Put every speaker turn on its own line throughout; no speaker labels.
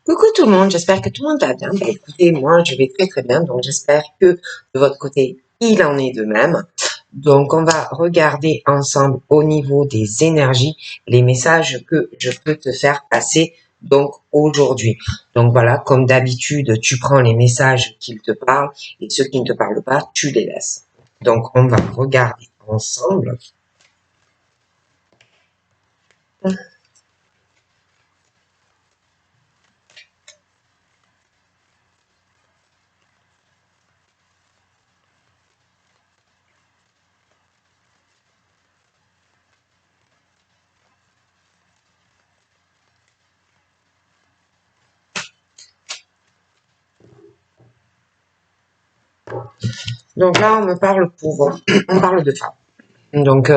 Coucou tout le monde, j'espère que tout le monde va bien. Écoutez, moi je vais très très bien, donc j'espère que de votre côté il en est de même. Donc on va regarder ensemble au niveau des énergies les messages que je peux te faire passer donc aujourd'hui. Donc voilà, comme d'habitude, tu prends les messages qui te parlent et ceux qui ne te parlent pas, tu les laisses. Donc on va regarder ensemble. Donc là, on me parle on parle de femmes. Donc,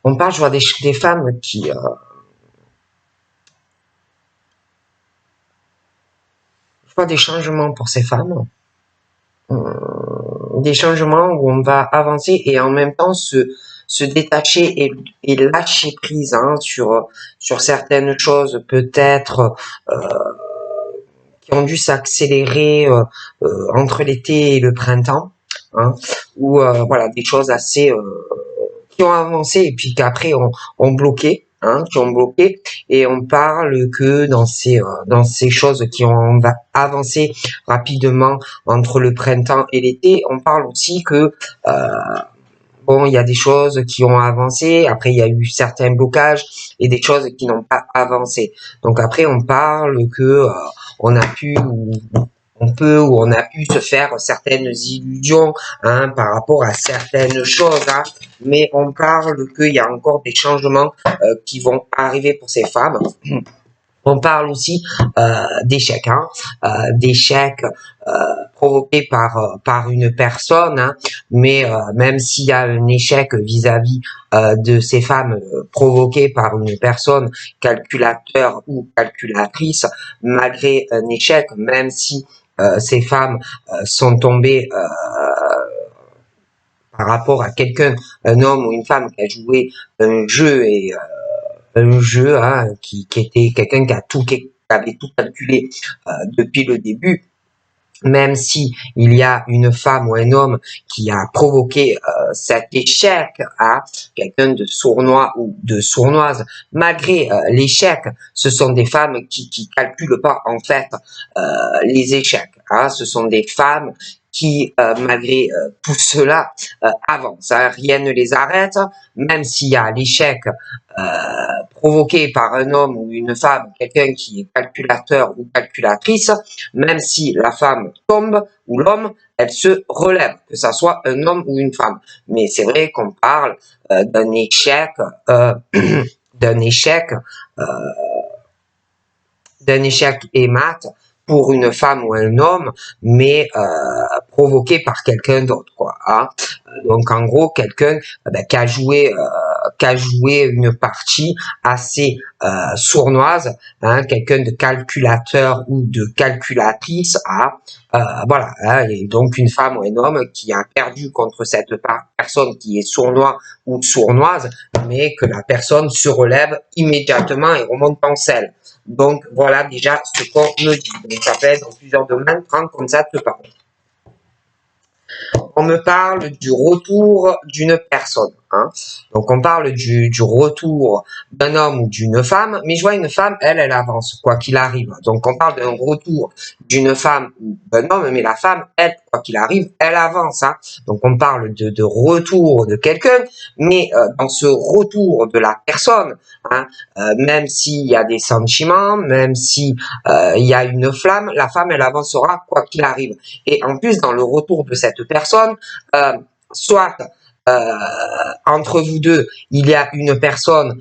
on parle, je vois des femmes qui, je vois des changements pour ces femmes, des changements où on va avancer et en même temps se détacher et lâcher prise sur certaines choses peut-être qui ont dû s'accélérer entre l'été et le printemps, hein, ou voilà des choses assez qui ont avancé et puis qu'après ont bloqué, hein, qui ont bloqué, et on parle que dans ces choses qui ont avancé rapidement entre le printemps et l'été, on parle aussi que bon, il y a des choses qui ont avancé, après il y a eu certains blocages et des choses qui n'ont pas avancé. Donc après on parle que on a pu on peut ou on a pu se faire certaines illusions, hein, par rapport à certaines choses, hein, mais on parle qu'il y a encore des changements qui vont arriver pour ces femmes. On parle aussi d'échecs, hein, d'échecs provoqués par une personne, hein, mais même s'il y a un échec vis-à-vis de ces femmes provoquées par une personne, calculateur ou calculatrice, malgré un échec, même si ces femmes sont tombées par rapport à quelqu'un, un homme ou une femme qui a joué un jeu et un jeu, hein, qui était quelqu'un qui avait tout calculé depuis le début, même si il y a une femme ou un homme qui a provoqué cet échec à quelqu'un de sournois ou de sournoise, malgré l'échec, ce sont des femmes qui calculent pas en fait les échecs, hein, ce sont des femmes qui, malgré tout cela, avancent, hein, rien ne les arrête, même s'il y a l'échec provoqué par un homme ou une femme, quelqu'un qui est calculateur ou calculatrice, même si la femme tombe ou l'homme, elle se relève, que ça soit un homme ou une femme. Mais c'est vrai qu'on parle d'un échec, d'un échec, d'un échec mat pour une femme ou un homme, mais provoqué par quelqu'un d'autre, quoi. Hein. Donc en gros, quelqu'un qui a joué une partie assez sournoise, hein, quelqu'un de calculateur ou de calculatrice, hein, voilà, hein, et donc une femme ou un homme qui a perdu contre cette personne qui est sournois ou sournoise, mais que la personne se relève immédiatement et remonte en selle. Donc voilà déjà ce qu'on me dit. Donc ça peut être dans plusieurs domaines, prends comme ça te parle. On me parle du retour d'une personne, hein. Donc on parle du retour d'un homme ou d'une femme, mais je vois une femme, elle avance, quoi qu'il arrive. Donc on parle d'un retour d'une femme ou d'un homme, mais la femme, elle, quoi qu'il arrive, elle avance, hein. Donc on parle de retour de quelqu'un, mais dans ce retour de la personne, hein, même s'il y a des sentiments, même si il y a une flamme, la femme, elle avancera quoi qu'il arrive. Et en plus, dans le retour de cette personne, soit entre vous deux, il y a une personne,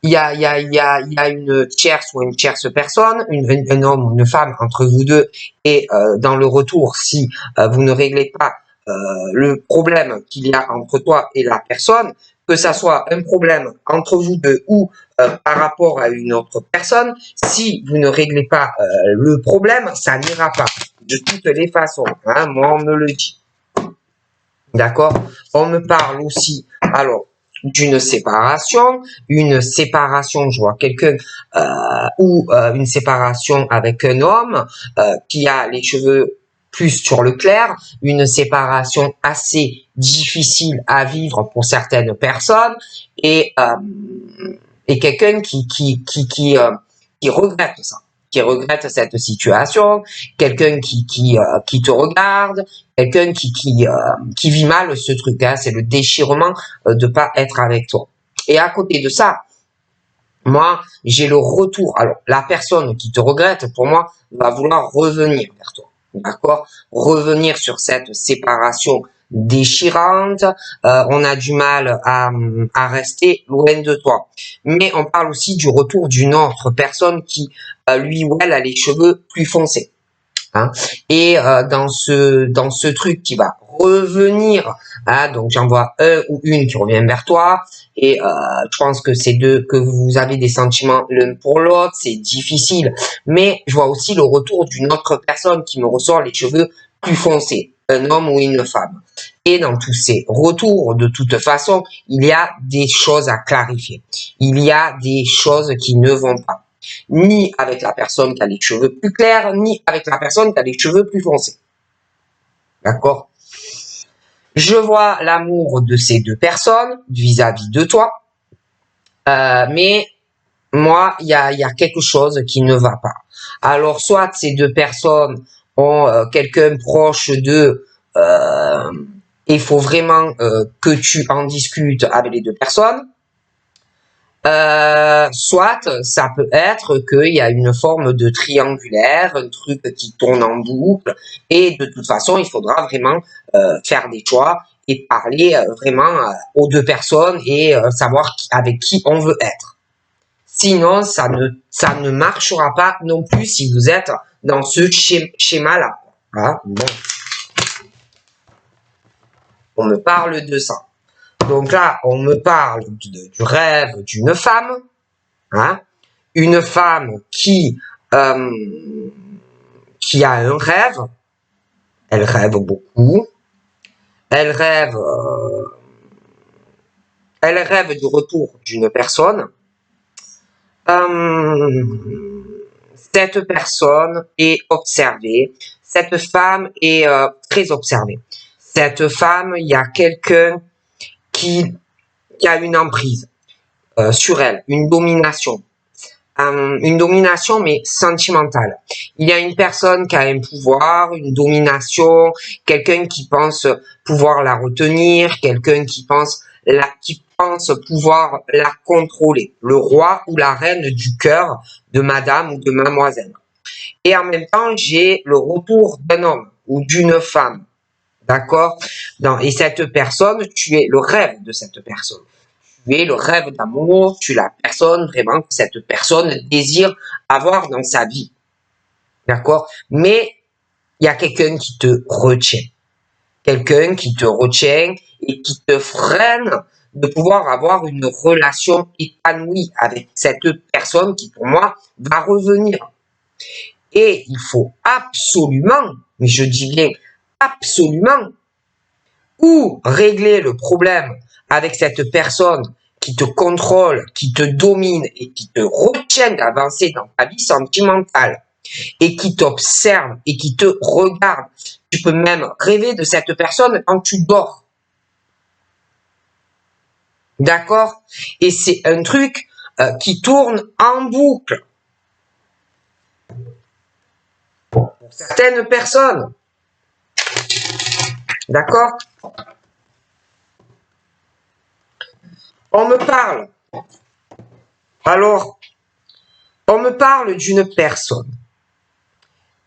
il y a une tierce ou une tierce personne, un homme ou une femme entre vous deux, et dans le retour, si vous ne réglez pas le problème qu'il y a entre toi et la personne, que ça soit un problème entre vous deux ou par rapport à une autre personne, si vous ne réglez pas le problème, ça n'ira pas. De toutes les façons, hein, moi on me le dit. D'accord? On me parle aussi, alors, d'une séparation, une séparation, je vois quelqu'un, une séparation avec un homme qui a les cheveux plus sur le clair, une séparation assez difficile à vivre pour certaines personnes, et quelqu'un qui regrette ça, qui regrette cette situation, quelqu'un qui te regarde, quelqu'un qui vit mal ce truc, hein, c'est le déchirement de pas être avec toi. Et à côté de ça, moi, j'ai le retour. Alors, la personne qui te regrette, pour moi, va vouloir revenir vers toi. D'accord? Revenir sur cette séparation déchirante. On a du mal à rester loin de toi. Mais on parle aussi du retour d'une autre personne qui, lui ou elle, a les cheveux plus foncés. Hein. Et dans ce truc qui va revenir, hein, donc j'en vois un ou une qui revient vers toi, et je pense que c'est que vous avez des sentiments l'un pour l'autre, c'est difficile, mais je vois aussi le retour d'une autre personne qui me ressort les cheveux plus foncés, un homme ou une femme. Et dans tous ces retours, de toute façon, il y a des choses à clarifier. Il y a des choses qui ne vont pas. Ni avec la personne qui a les cheveux plus clairs, ni avec la personne qui a les cheveux plus foncés. D'accord? Je vois l'amour de ces deux personnes vis-à-vis de toi, mais moi, il y a quelque chose qui ne va pas. Alors, soit ces deux personnes ont quelqu'un proche d'eux, il faut vraiment que tu en discutes avec les deux personnes. Soit ça peut être qu'il y a une forme de triangulaire, un truc qui tourne en boucle, et de toute façon, il faudra vraiment faire des choix et parler vraiment aux deux personnes et savoir avec qui on veut être. Sinon, ça ne marchera pas non plus si vous êtes dans ce schéma-là. Hein? Bon. On me parle de ça. Donc là, on me parle du rêve d'une femme, hein, une femme qui a un rêve, elle rêve beaucoup, elle rêve du retour d'une personne. Cette personne est observée, cette femme est très observée. Cette femme, il y a quelqu'un qui a une emprise sur elle, une domination mais sentimentale. Il y a une personne qui a un pouvoir, une domination, quelqu'un qui pense pouvoir la retenir, quelqu'un qui pense pouvoir la contrôler, le roi ou la reine du cœur de madame ou de mademoiselle. Et en même temps, j'ai le retour d'un homme ou d'une femme. D'accord? Et cette personne, tu es le rêve de cette personne. Tu es le rêve d'amour, tu es la personne vraiment que cette personne désire avoir dans sa vie. D'accord? Mais il y a quelqu'un qui te retient. Quelqu'un qui te retient et qui te freine de pouvoir avoir une relation épanouie avec cette personne qui, pour moi, va revenir. Et il faut absolument, mais je dis bien absolument, ou régler le problème avec cette personne qui te contrôle, qui te domine et qui te retient d'avancer dans ta vie sentimentale et qui t'observe et qui te regarde. Tu peux même rêver de cette personne quand tu dors. D'accord? Et c'est un truc qui tourne en boucle. Pour certaines personnes. D'accord? On me parle. Alors, on me parle d'une personne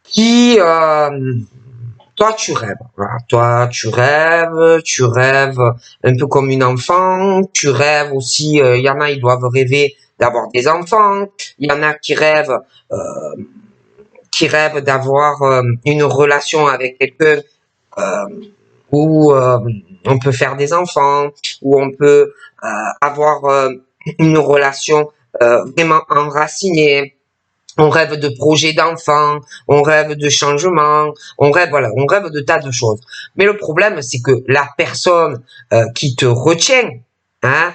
qui, toi tu rêves. Voilà. Toi tu rêves un peu comme une enfant. Tu rêves aussi. Il y en a, ils doivent rêver d'avoir des enfants. Il y en a qui rêvent d'avoir une relation avec quelqu'un où on peut faire des enfants, où on peut avoir une relation vraiment enracinée. On rêve de projets d'enfants, on rêve de changements, on rêve de tas de choses. Mais le problème, c'est que la personne qui te retient, hein,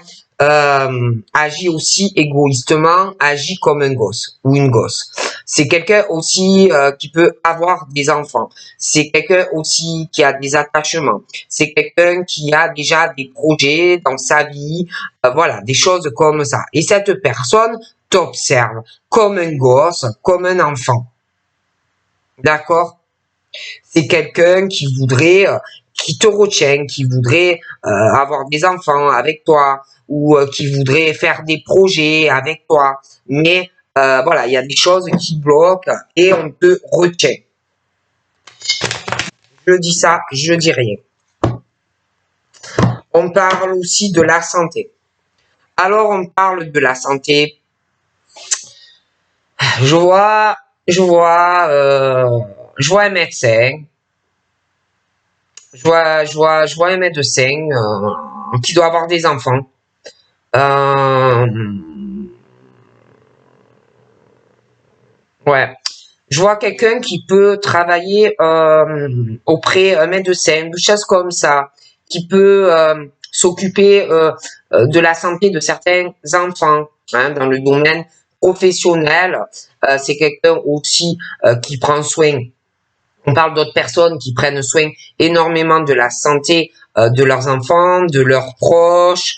agit aussi égoïstement, agit comme un gosse ou une gosse. C'est quelqu'un aussi qui peut avoir des enfants. C'est quelqu'un aussi qui a des attachements. C'est quelqu'un qui a déjà des projets dans sa vie, voilà, des choses comme ça. Et cette personne t'observe comme un gosse, comme un enfant. D'accord? C'est quelqu'un qui voudrait, qui te retient, qui voudrait avoir des enfants avec toi ou qui voudrait faire des projets avec toi. Mais voilà, il y a des choses qui bloquent et on te retient. Je dis ça, je dis rien. On parle aussi de la santé. Alors on parle de la santé. Je vois, je vois, je vois un médecin. Je vois un médecin qui doit avoir des enfants. Euh, ouais. Je vois quelqu'un qui peut travailler auprès d'un médecin, des choses comme ça, qui peut s'occuper de la santé de certains enfants hein, dans le domaine professionnel. C'est quelqu'un aussi qui prend soin. On parle d'autres personnes qui prennent soin énormément de la santé de leurs enfants, de leurs proches.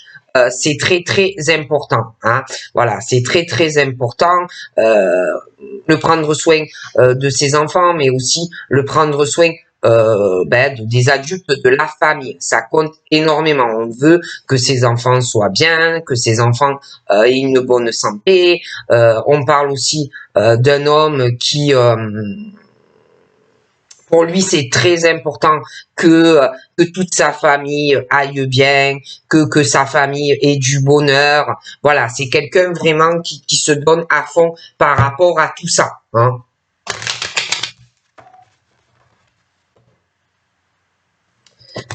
C'est très très important. Hein. Voilà, c'est très très important le prendre soin de ses enfants, mais aussi le prendre soin des adultes de la famille. Ça compte énormément. On veut que ses enfants soient bien, que ses enfants aient une bonne santé. On parle aussi d'un homme qui pour lui, c'est très important que toute sa famille aille bien, que sa famille ait du bonheur. Voilà, c'est quelqu'un vraiment qui se donne à fond par rapport à tout ça. Hein.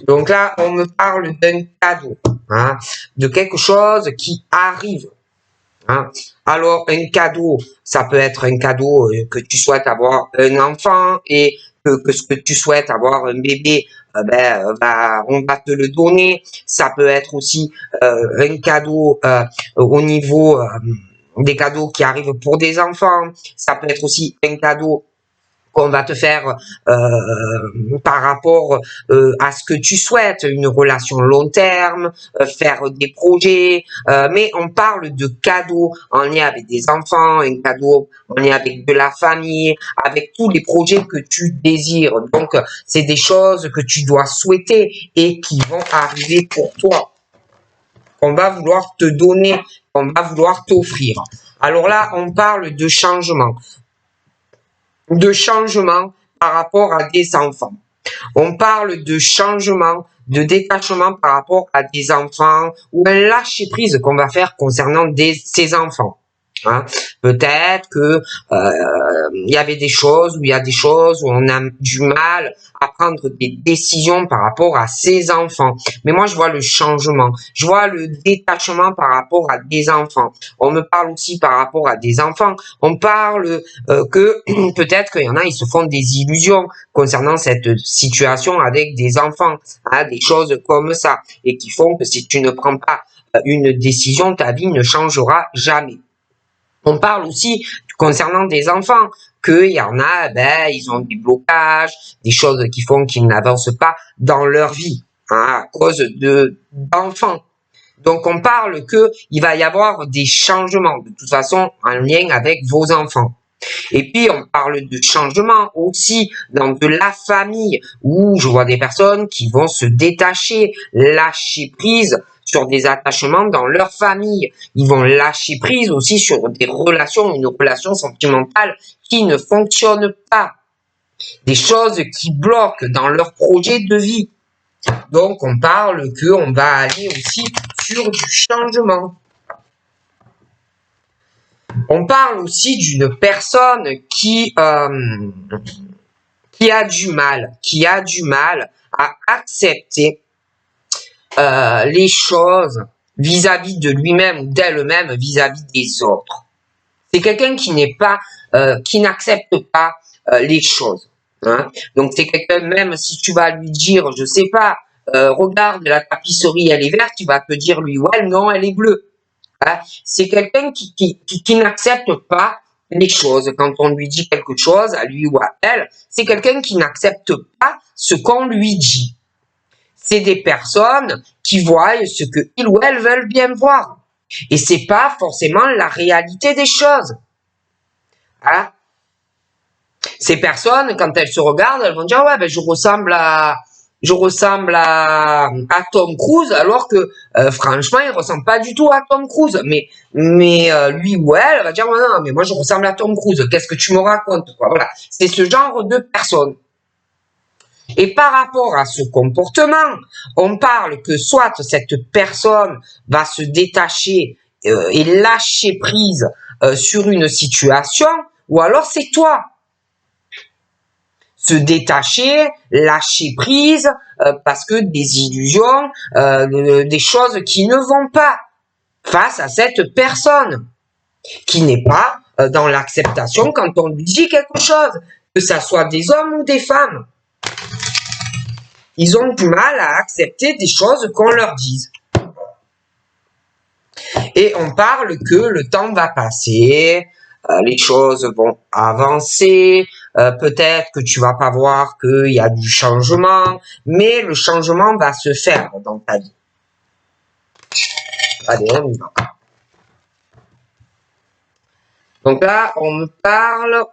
Donc là, on me parle d'un cadeau, hein, de quelque chose qui arrive. Hein. Alors, un cadeau, ça peut être un cadeau que tu souhaites avoir un enfant et que ce que tu souhaites avoir un bébé, on va te le donner. Ça peut être aussi un cadeau au niveau des cadeaux qui arrivent pour des enfants. Ça peut être aussi un cadeau qu'on va te faire par rapport à ce que tu souhaites, une relation long terme, faire des projets, mais on parle de cadeaux en lien avec des enfants, un cadeau en lien avec de la famille, avec tous les projets que tu désires. Donc, c'est des choses que tu dois souhaiter et qui vont arriver pour toi, qu'on va vouloir te donner, qu'on va vouloir t'offrir. Alors là, on parle de changement par rapport à des enfants. On parle de changement, de détachement par rapport à des enfants ou un lâcher prise qu'on va faire concernant ces enfants. Hein. Peut-être que il y avait des choses ou il y a des choses où on a du mal à prendre des décisions par rapport à ses enfants. Mais moi, je vois le changement, je vois le détachement par rapport à des enfants. On me parle aussi par rapport à des enfants. On parle que peut-être qu'il y en a, ils se font des illusions concernant cette situation avec des enfants, hein, des choses comme ça, et qui font que si tu ne prends pas une décision, ta vie ne changera jamais. On parle aussi concernant des enfants, qu'il y en a, ils ont des blocages, des choses qui font qu'ils n'avancent pas dans leur vie, hein, à cause d'enfants. Donc on parle que il va y avoir des changements, de toute façon, en lien avec vos enfants. Et puis, on parle de changement aussi dans de la famille, où je vois des personnes qui vont se détacher, lâcher prise sur des attachements dans leur famille. Ils vont lâcher prise aussi sur des relations, une relation sentimentale qui ne fonctionne pas. Des choses qui bloquent dans leur projet de vie. Donc, on parle qu'on va aller aussi sur du changement. On parle aussi d'une personne qui a du mal à accepter les choses vis-à-vis de lui-même ou d'elle-même vis-à-vis des autres. C'est quelqu'un qui n'est pas, qui n'accepte pas les choses. Hein. Donc c'est quelqu'un, même si tu vas lui dire, je sais pas, regarde, la tapisserie, elle est verte, il va te dire, lui, ouais, non, elle est bleue. Hein. C'est quelqu'un qui n'accepte pas les choses. Quand on lui dit quelque chose, à lui ou à elle, c'est quelqu'un qui n'accepte pas ce qu'on lui dit. C'est des personnes qui voient ce que ils ou elles veulent bien voir. Et c'est pas forcément la réalité des choses. Hein. Ces personnes, quand elles se regardent, elles vont dire, ouais, ben, je ressemble à Tom Cruise, alors que franchement, il ressemble pas du tout à Tom Cruise. Mais lui ou elle va dire, ouais, non, mais moi je ressemble à Tom Cruise. Qu'est-ce que tu me racontes, quoi. Voilà, c'est ce genre de personnes. Et par rapport à ce comportement, on parle que soit cette personne va se détacher et lâcher prise sur une situation, ou alors c'est toi. Se détacher, lâcher prise, parce que des illusions, des choses qui ne vont pas face à cette personne, qui n'est pas dans l'acceptation quand on lui dit quelque chose, que ça soit des hommes ou des femmes. Ils ont du mal à accepter des choses qu'on leur dise. Et on parle que le temps va passer, les choses vont avancer, peut-être que tu vas pas voir qu'il y a du changement, mais le changement va se faire dans ta vie. Allez, on y va. Donc là, on me parle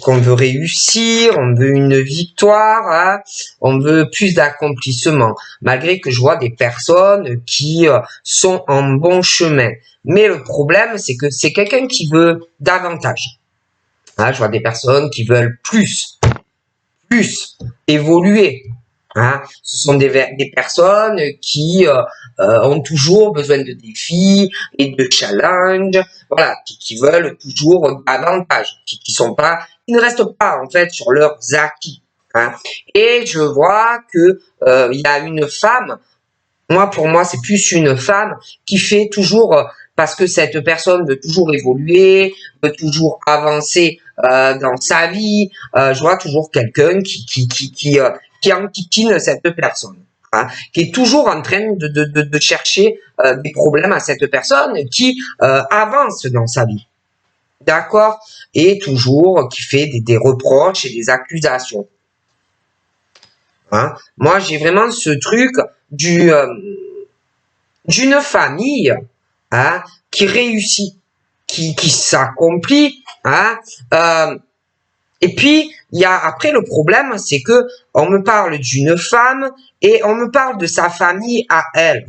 qu'on veut réussir, on veut une victoire, hein, on veut plus d'accomplissement, malgré que je vois des personnes qui sont en bon chemin. Mais le problème, c'est que c'est quelqu'un qui veut davantage. Hein, je vois des personnes qui veulent plus évoluer. Hein. Ce sont des personnes qui ont toujours besoin de défis et de challenges, voilà, qui veulent toujours davantage, qui ne restent pas en fait sur leurs acquis. Hein. Et je vois que il y a une femme. Pour moi, c'est plus une femme qui fait toujours, parce que cette personne veut toujours évoluer, veut toujours avancer dans sa vie. Je vois toujours quelqu'un qui enquiquine cette personne, hein, qui est toujours en train de chercher des problèmes à cette personne qui avance dans sa vie. D'accord? Et toujours qui fait des reproches et des accusations. Hein. Moi, j'ai vraiment ce truc d'une famille, hein, qui réussit, qui s'accomplit, hein, et puis il y a après le problème, c'est que on me parle d'une femme et on me parle de sa famille à elle,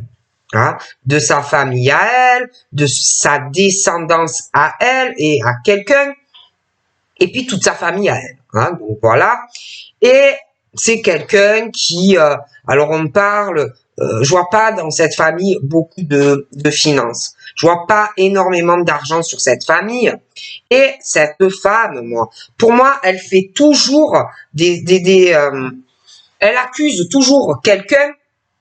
hein, de sa famille à elle, de sa descendance à elle et à quelqu'un, et puis toute sa famille à elle, hein, donc voilà. Et c'est quelqu'un qui, alors on parle, je vois pas dans cette famille beaucoup de finances. Je vois pas énormément d'argent sur cette famille. Et cette femme, pour moi, elle fait toujours elle accuse toujours quelqu'un,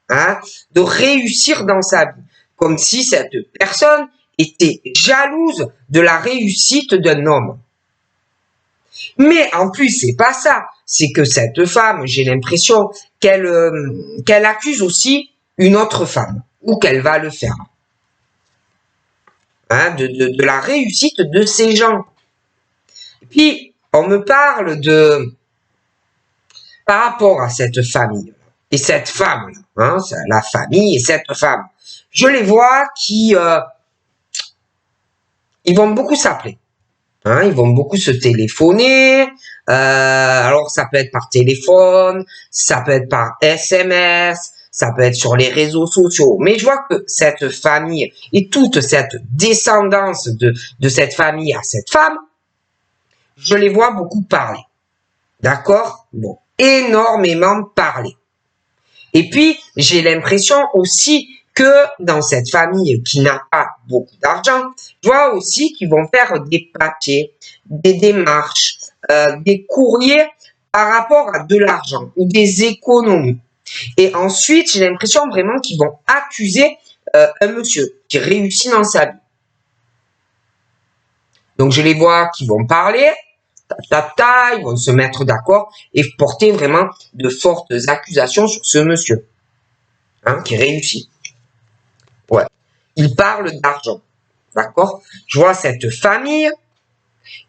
hein, de réussir dans sa vie, comme si cette personne était jalouse de la réussite d'un homme. Mais en plus, c'est pas ça. C'est que cette femme, j'ai l'impression qu'elle accuse aussi une autre femme, ou qu'elle va le faire. Hein, de la réussite de ces gens. Et puis, on me parle par rapport à cette famille et cette femme, hein, la famille et cette femme. Je les vois ils vont beaucoup s'appeler. Hein, ils vont beaucoup se téléphoner. Alors ça peut être par téléphone, ça peut être par SMS, ça peut être sur les réseaux sociaux. Mais je vois que cette famille et toute cette descendance de cette famille à cette femme, je les vois beaucoup parler. D'accord? Bon, énormément parler. Et puis, j'ai l'impression aussi que dans cette famille qui n'a pas beaucoup d'argent, je vois aussi qu'ils vont faire des papiers, des démarches, des courriers par rapport à de l'argent ou des économies. Et ensuite, j'ai l'impression vraiment qu'ils vont accuser un monsieur qui réussit dans sa vie. Donc, je les vois qui vont parler, ils vont se mettre d'accord et porter vraiment de fortes accusations sur ce monsieur. hein, qui réussit. Ouais. Il parle d'argent. D'accord? Je vois cette famille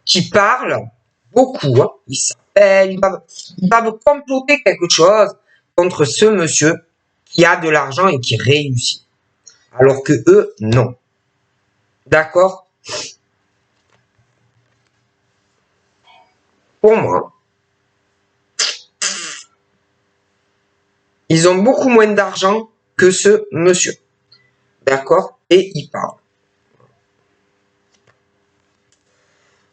qui parle beaucoup. Hein. Il s'appelle, il va me comploter quelque chose contre ce monsieur qui a de l'argent et qui réussit. Alors que eux, non. D'accord? Pour moi, ils ont beaucoup moins d'argent que ce monsieur. D'accord? Et il parle.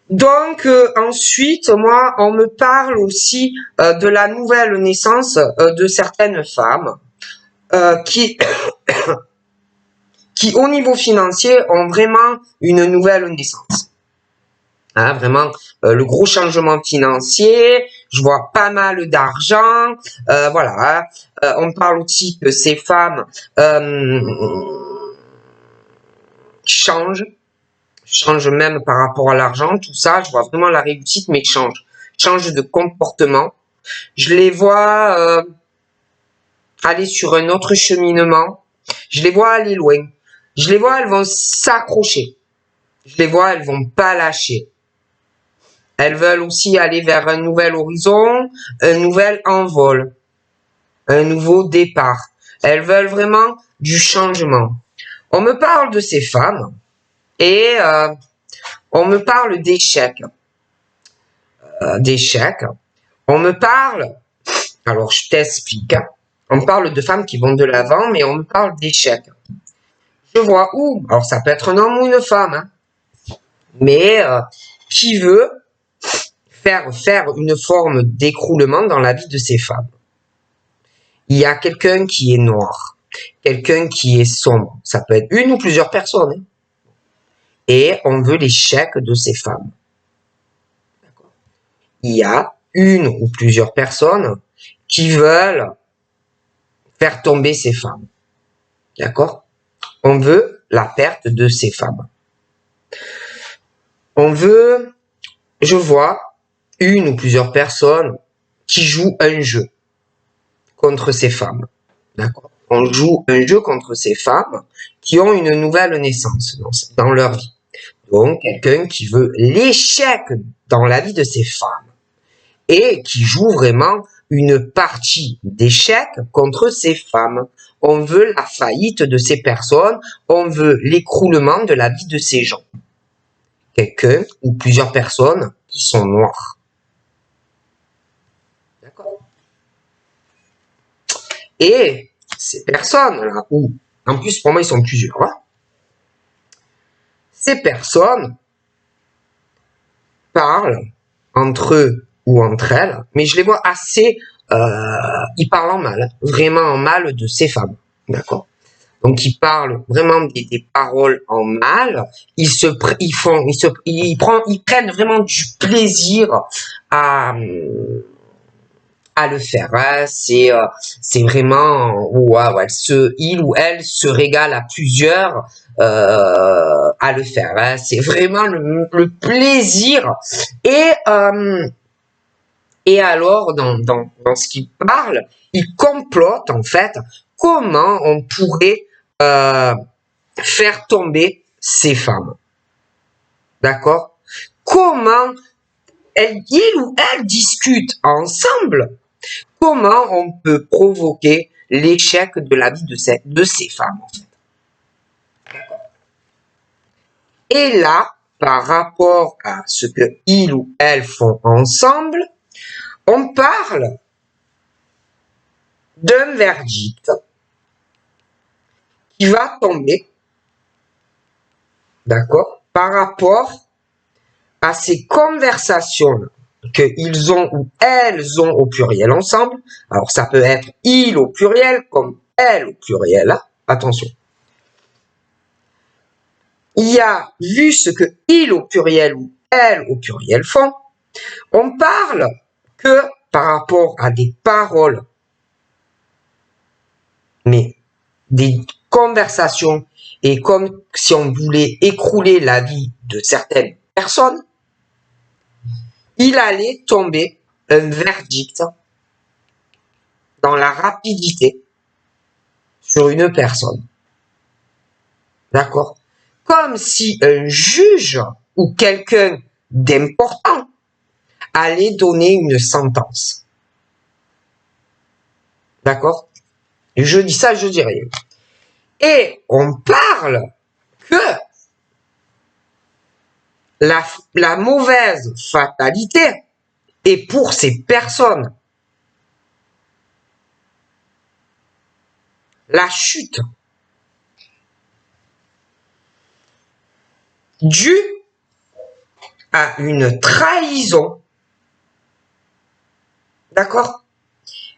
Donc ensuite, moi, on me parle aussi de la nouvelle naissance de certaines femmes qui, qui, au niveau financier, ont vraiment une nouvelle naissance. Hein, vraiment, le gros changement financier, je vois pas mal d'argent, voilà. Hein. On parle aussi que ces femmes changent même par rapport à l'argent, tout ça, je vois vraiment la réussite, mais change de comportement. Je les vois aller sur un autre cheminement, je les vois aller loin, je les vois, elles vont s'accrocher, je les vois, elles vont pas lâcher. Elles veulent aussi aller vers un nouvel horizon, un nouvel envol, un nouveau départ. Elles veulent vraiment du changement. On me parle de ces femmes et on me parle d'échecs. On me parle, alors je t'explique, on me parle de femmes qui vont de l'avant, mais on me parle d'échecs. Je vois où, alors ça peut être un homme ou une femme, hein, mais qui veut faire une forme d'écroulement dans la vie de ces femmes. Il y a quelqu'un qui est noir, quelqu'un qui est sombre, ça peut être une ou plusieurs personnes, hein, et on veut l'échec de ces femmes. Il y a une ou plusieurs personnes qui veulent faire tomber ces femmes. D'accord? On veut la perte de ces femmes. On veut, je vois, une ou plusieurs personnes qui jouent un jeu contre ces femmes. D'accord? On joue un jeu contre ces femmes qui ont une nouvelle naissance dans leur vie. Donc, quelqu'un qui veut l'échec dans la vie de ces femmes et qui joue vraiment une partie d'échec contre ces femmes. On veut la faillite de ces personnes, on veut l'écroulement de la vie de ces gens. Quelqu'un ou plusieurs personnes qui sont noires. D'accord? Et ces personnes-là, ou en plus pour moi ils sont plusieurs, hein, ces personnes parlent entre eux ou entre elles, mais je les vois assez, ils parlent en mal, vraiment en mal de ces femmes, d'accord? Donc ils parlent vraiment des paroles en mal, ils prennent vraiment du plaisir à le faire. Hein. C'est vraiment ouais, il ou elle se régale à plusieurs à le faire. Hein. C'est vraiment le plaisir. Et alors dans ce qu'il parle, il complote en fait comment on pourrait faire tomber ces femmes. D'accord? Comment il ou elle discutent ensemble. Comment on peut provoquer l'échec de la vie de ces femmes, en fait. Et là, par rapport à ce que ils ou elles font ensemble, on parle d'un verdict qui va tomber, d'accord, par rapport à ces conversations qu'ils ont ou elles ont au pluriel ensemble. Alors ça peut être il au pluriel comme elle au pluriel. Attention. Il y a vu ce que il au pluriel ou elle au pluriel font. On parle que par rapport à des paroles, mais des conversations et comme si on voulait écrouler la vie de certaines personnes, il allait tomber un verdict dans la rapidité sur une personne. D'accord? Comme si un juge ou quelqu'un d'important allait donner une sentence. D'accord? Je dis ça, je dis rien. Et on parle que la mauvaise fatalité est pour ces personnes la chute due à une trahison. D'accord?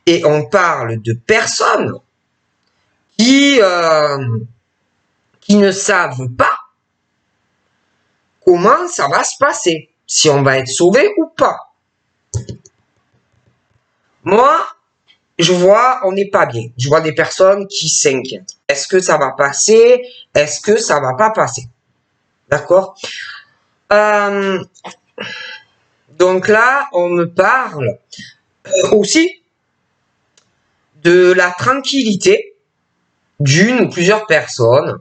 Et on parle de personnes qui ne savent pas comment ça va se passer, si on va être sauvé ou pas. Moi, je vois, on n'est pas bien. Je vois des personnes qui s'inquiètent. Est-ce que ça va passer? Est-ce que ça va pas passer? D'accord? Donc là, on me parle aussi de la tranquillité d'une ou plusieurs personnes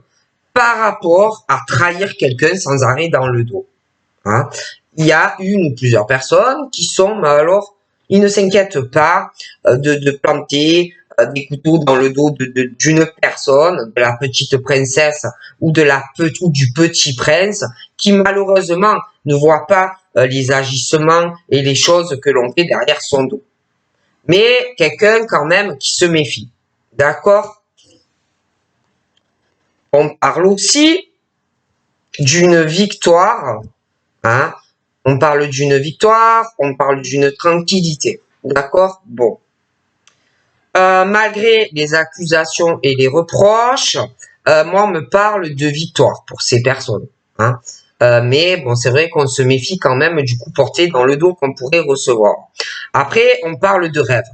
par rapport à trahir quelqu'un sans arrêt dans le dos. Hein? Il y a une ou plusieurs personnes qui sont, alors, ils ne s'inquiètent pas de planter des couteaux dans le dos d'une personne, de la petite princesse ou ou du petit prince, qui malheureusement ne voit pas les agissements et les choses que l'on fait derrière son dos. Mais quelqu'un quand même qui se méfie. D'accord? On parle aussi d'une victoire. Hein? On parle d'une victoire, on parle d'une tranquillité. D'accord? Bon. Malgré les accusations et les reproches, moi, on me parle de victoire pour ces personnes. Hein? Mais bon, c'est vrai qu'on se méfie quand même du coup porté dans le dos qu'on pourrait recevoir. Après, on parle de rêves.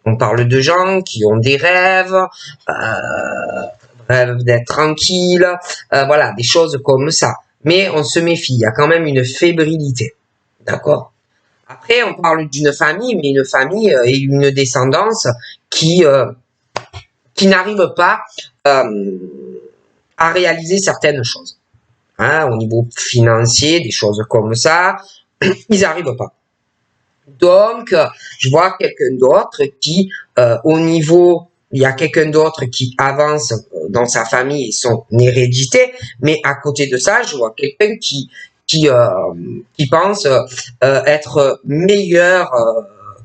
On parle de gens qui ont des rêves, rêvent d'être tranquilles, voilà, des choses comme ça. Mais on se méfie, il y a quand même une fébrilité. D'accord? Après, on parle d'une famille, mais une famille et une descendance qui n'arrive pas à réaliser certaines choses. Hein, au niveau financier, des choses comme ça, ils n'arrivent pas. Donc, je vois quelqu'un d'autre qui, au niveau, il y a quelqu'un d'autre qui avance dans sa famille et son hérédité, mais à côté de ça, je vois quelqu'un qui pense être meilleur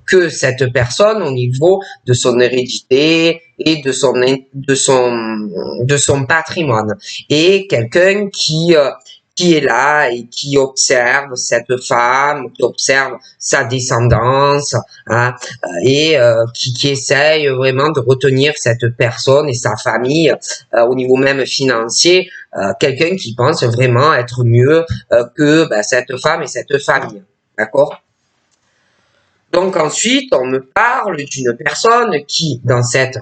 que cette personne au niveau de son hérédité et de son patrimoine. Et quelqu'un qui est là et qui observe cette femme, qui observe sa descendance, hein, et qui essaye vraiment de retenir cette personne et sa famille au niveau même financier, quelqu'un qui pense vraiment être mieux que cette femme et cette famille. D'accord? Donc ensuite, on me parle d'une personne qui, dans cette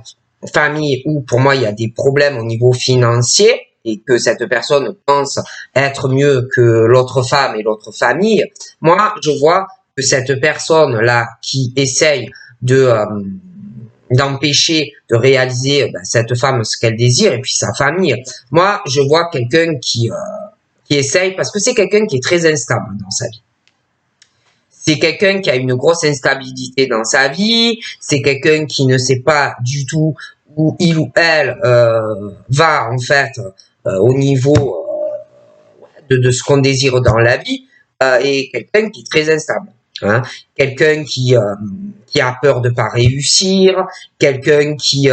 famille où pour moi il y a des problèmes au niveau financier, et que cette personne pense être mieux que l'autre femme et l'autre famille, moi, je vois que cette personne-là qui essaye d'empêcher de réaliser cette femme ce qu'elle désire et puis sa famille, moi, je vois quelqu'un qui essaye, parce que c'est quelqu'un qui est très instable dans sa vie. C'est quelqu'un qui a une grosse instabilité dans sa vie, c'est quelqu'un qui ne sait pas du tout où il ou elle va en fait au niveau de ce qu'on désire dans la vie, et quelqu'un qui est très instable. Hein? Quelqu'un qui a peur de pas réussir, quelqu'un qui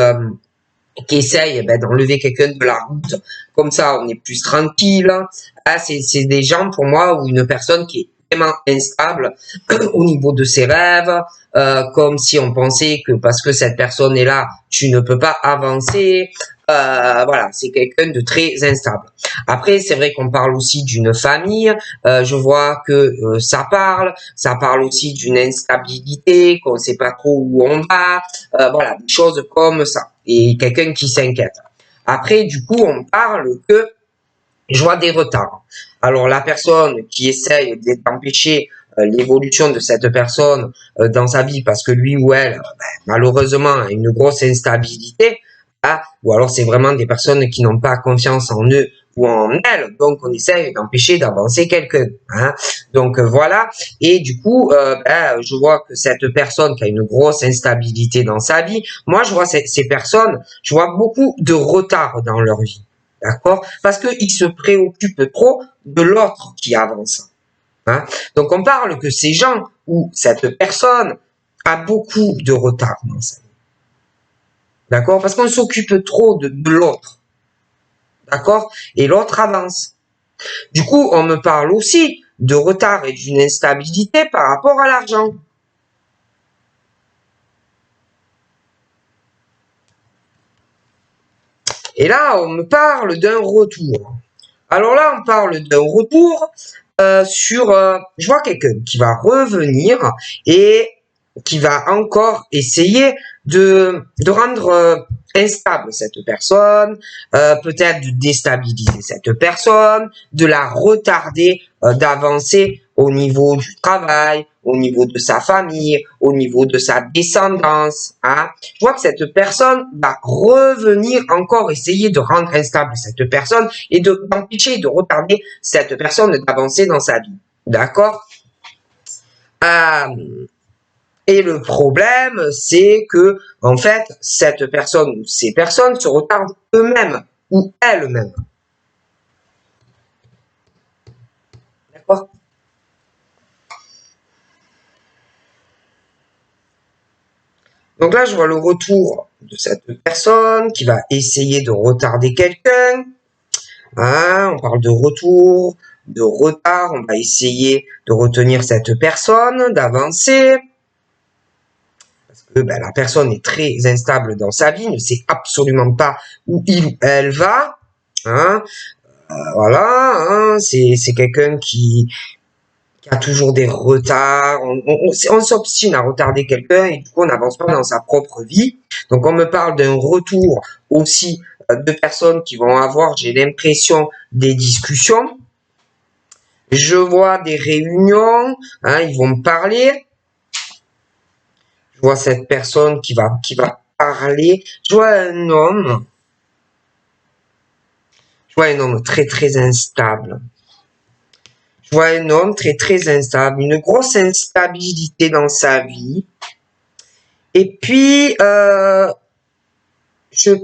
essaye d'enlever quelqu'un de la route, comme ça on est plus tranquille. Ah, c'est des gens pour moi ou une personne qui est vraiment instable au niveau de ses rêves, comme si on pensait que parce que cette personne est là, tu ne peux pas avancer. Voilà, c'est quelqu'un de très instable. Après, c'est vrai qu'on parle aussi d'une famille. Je vois que ça parle aussi d'une instabilité, qu'on ne sait pas trop où on va. Voilà, des choses comme ça. Et quelqu'un qui s'inquiète. Après, du coup, on parle que je vois des retards. Alors la personne qui essaye d'empêcher l'évolution de cette personne dans sa vie parce que lui ou elle, malheureusement, a une grosse instabilité, Hein, ou alors c'est vraiment des personnes qui n'ont pas confiance en eux ou en elles, donc on essaye d'empêcher d'avancer quelqu'un. Hein. Donc voilà, et du coup, je vois que cette personne qui a une grosse instabilité dans sa vie, moi je vois ces personnes, je vois beaucoup de retard dans leur vie. D'accord? Parce qu'ils se préoccupent trop de l'autre qui avance. Hein. Donc on parle que ces gens ou cette personne a beaucoup de retard dans sa vie. D'accord? Parce qu'on s'occupe trop de l'autre. D'accord? Et l'autre avance. Du coup, on me parle aussi de retard et d'une instabilité par rapport à l'argent. Et là, on me parle d'un retour. Alors là, on parle d'un retour je vois quelqu'un qui va revenir et qui va encore essayer de rendre instable cette personne, peut-être de déstabiliser cette personne, de la retarder d'avancer au niveau du travail, au niveau de sa famille, au niveau de sa descendance. Hein. Je vois que cette personne va revenir encore essayer de rendre instable cette personne et d'empêcher, de retarder cette personne d'avancer dans sa vie. D'accord? Et le problème, c'est que, en fait, cette personne ou ces personnes se retardent eux-mêmes ou elles-mêmes. D'accord? Donc là, je vois le retour de cette personne qui va essayer de retarder quelqu'un. Hein, on parle de retour, de retard. On va essayer de retenir cette personne, d'avancer. Parce que la personne est très instable dans sa vie, ne sait absolument pas où il ou elle va. Hein. Voilà, hein, c'est quelqu'un qui a toujours des retards. On s'obstine à retarder quelqu'un et du coup on n'avance pas dans sa propre vie. Donc on me parle d'un retour aussi de personnes qui vont avoir, j'ai l'impression, des discussions. Je vois des réunions, hein, ils vont me parler. Je vois cette personne qui va parler. Je vois un homme. Je vois un homme très très instable. Je vois un homme très très instable, une grosse instabilité dans sa vie. Et puis, je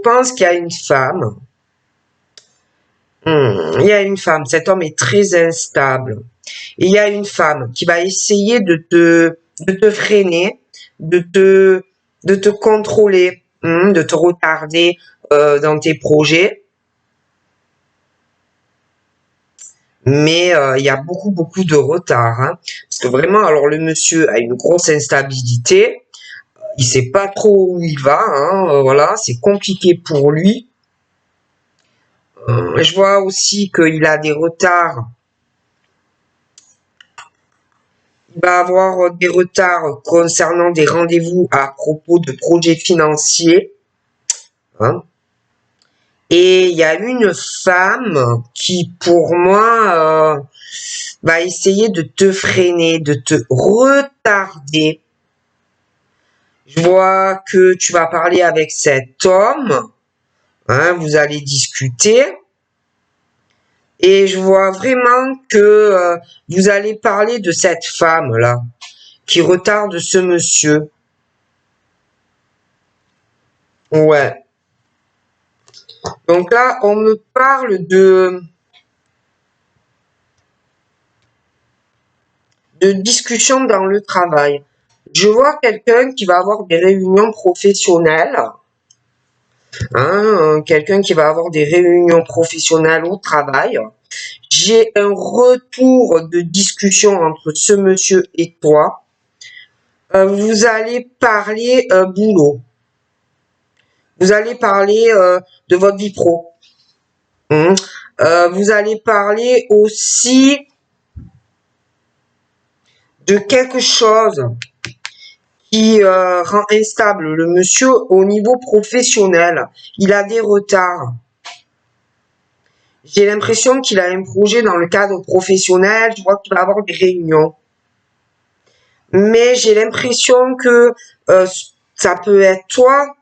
pense qu'il y a une femme. Il y a une femme, cet homme est très instable. Et il y a une femme qui va essayer de te freiner, de te contrôler, de te retarder dans tes projets. Mais il y a beaucoup de retard. Hein, parce que vraiment, alors le monsieur a une grosse instabilité. Il sait pas trop où il va. Hein, voilà, c'est compliqué pour lui. Je vois aussi qu'il a des retards. Il va avoir des retards concernant des rendez-vous à propos de projets financiers. Hein. Et il y a une femme qui, pour moi, va essayer de te freiner, de te retarder. Je vois que tu vas parler avec cet homme. Hein, vous allez discuter. Et je vois vraiment que vous allez parler de cette femme-là qui retarde ce monsieur. Ouais. Donc là, on me parle de discussion dans le travail. Je vois quelqu'un qui va avoir des réunions professionnelles. Hein, quelqu'un qui va avoir des réunions professionnelles au travail. J'ai un retour de discussion entre ce monsieur et toi. Vous allez parler boulot. Vous allez parler de votre vie pro. Vous allez parler aussi de quelque chose qui rend instable le monsieur au niveau professionnel. Il a des retards. J'ai l'impression qu'il a un projet dans le cadre professionnel. Je vois qu'il va avoir des réunions. Mais j'ai l'impression que ça peut être toi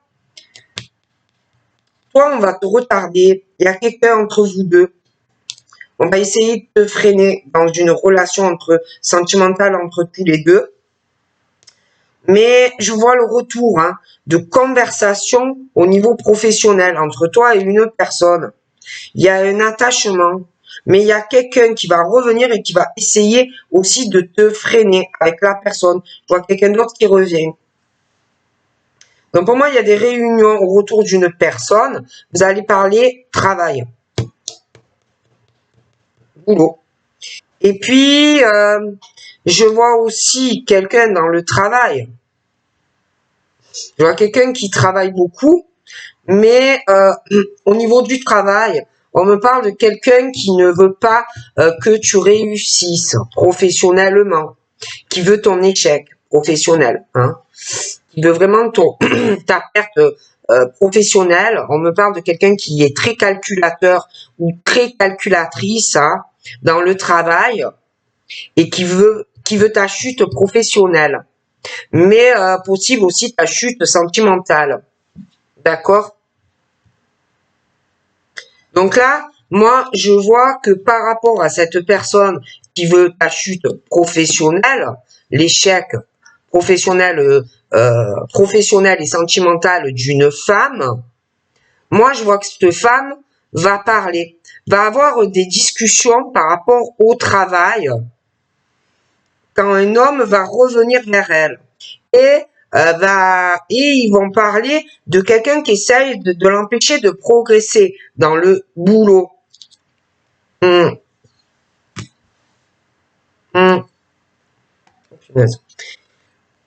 Toi, on va te retarder. Il y a quelqu'un entre vous deux. On va essayer de te freiner dans une relation sentimentale entre tous les deux. Mais je vois le retour de conversation au niveau professionnel entre toi et une personne. Il y a un attachement, mais il y a quelqu'un qui va revenir et qui va essayer aussi de te freiner avec la personne. Je vois quelqu'un d'autre qui revient. Donc pour moi, il y a des réunions au retour d'une personne. Vous allez parler travail, boulot. Et puis, je vois aussi quelqu'un dans le travail. Je vois quelqu'un qui travaille beaucoup, mais au niveau du travail, on me parle de quelqu'un qui ne veut pas que tu réussisses professionnellement, qui veut ton échec professionnel, qui veut vraiment ta perte professionnelle. On me parle de quelqu'un qui est très calculateur ou très calculatrice dans le travail et qui veut ta chute professionnelle, mais possible aussi ta chute sentimentale. D'accord? Donc là, moi, je vois que par rapport à cette personne qui veut ta chute professionnelle, l'échec professionnel, professionnel et sentimental d'une femme, moi, je vois que cette femme va parler, va avoir des discussions par rapport au travail quand un homme va revenir vers elle. Et ils vont parler de quelqu'un qui essaye de l'empêcher de progresser dans le boulot.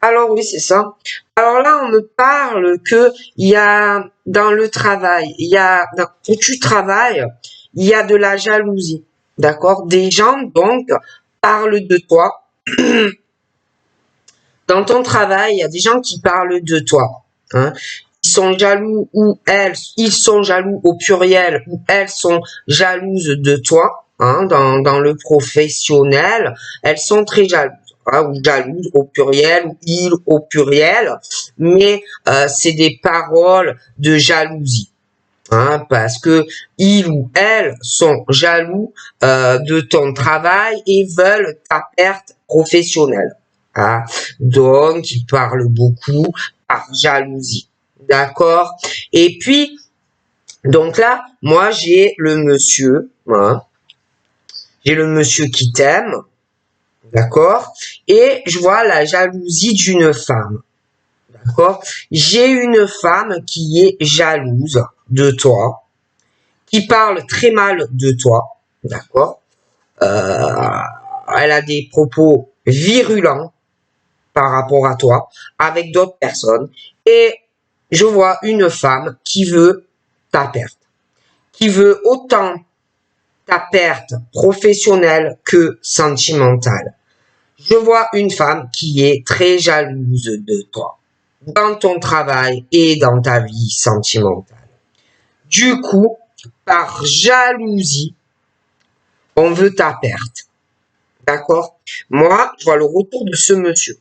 Alors oui, c'est ça. Alors là, on me parle que il y a dans le travail, où tu travailles, il y a de la jalousie, d'accord? Des gens donc parlent de toi. Dans ton travail, il y a des gens qui parlent de toi. Ils sont jaloux ou ils sont jaloux au pluriel ou elles sont jalouses de toi. Dans le professionnel, elles sont très jalouses. Ou jalouses au pluriel ou il au pluriel, mais c'est des paroles de jalousie. Parce que ils ou elles sont jaloux de ton travail et veulent ta perte professionnelle. Donc, ils parlent beaucoup par jalousie. D'accord? Et puis, donc là, moi, j'ai le monsieur, j'ai le monsieur qui t'aime, d'accord? Et je vois la jalousie d'une femme, d'accord? J'ai une femme qui est jalouse de toi, qui parle très mal de toi, d'accord? Elle a des propos virulents par rapport à toi, avec d'autres personnes, et je vois une femme qui veut ta perte, qui veut autant ta perte professionnelle que sentimentale. Je vois une femme qui est très jalouse de toi, dans ton travail et dans ta vie sentimentale. Du coup, par jalousie, on veut ta perte. D'accord? Moi, je vois le retour de ce monsieur.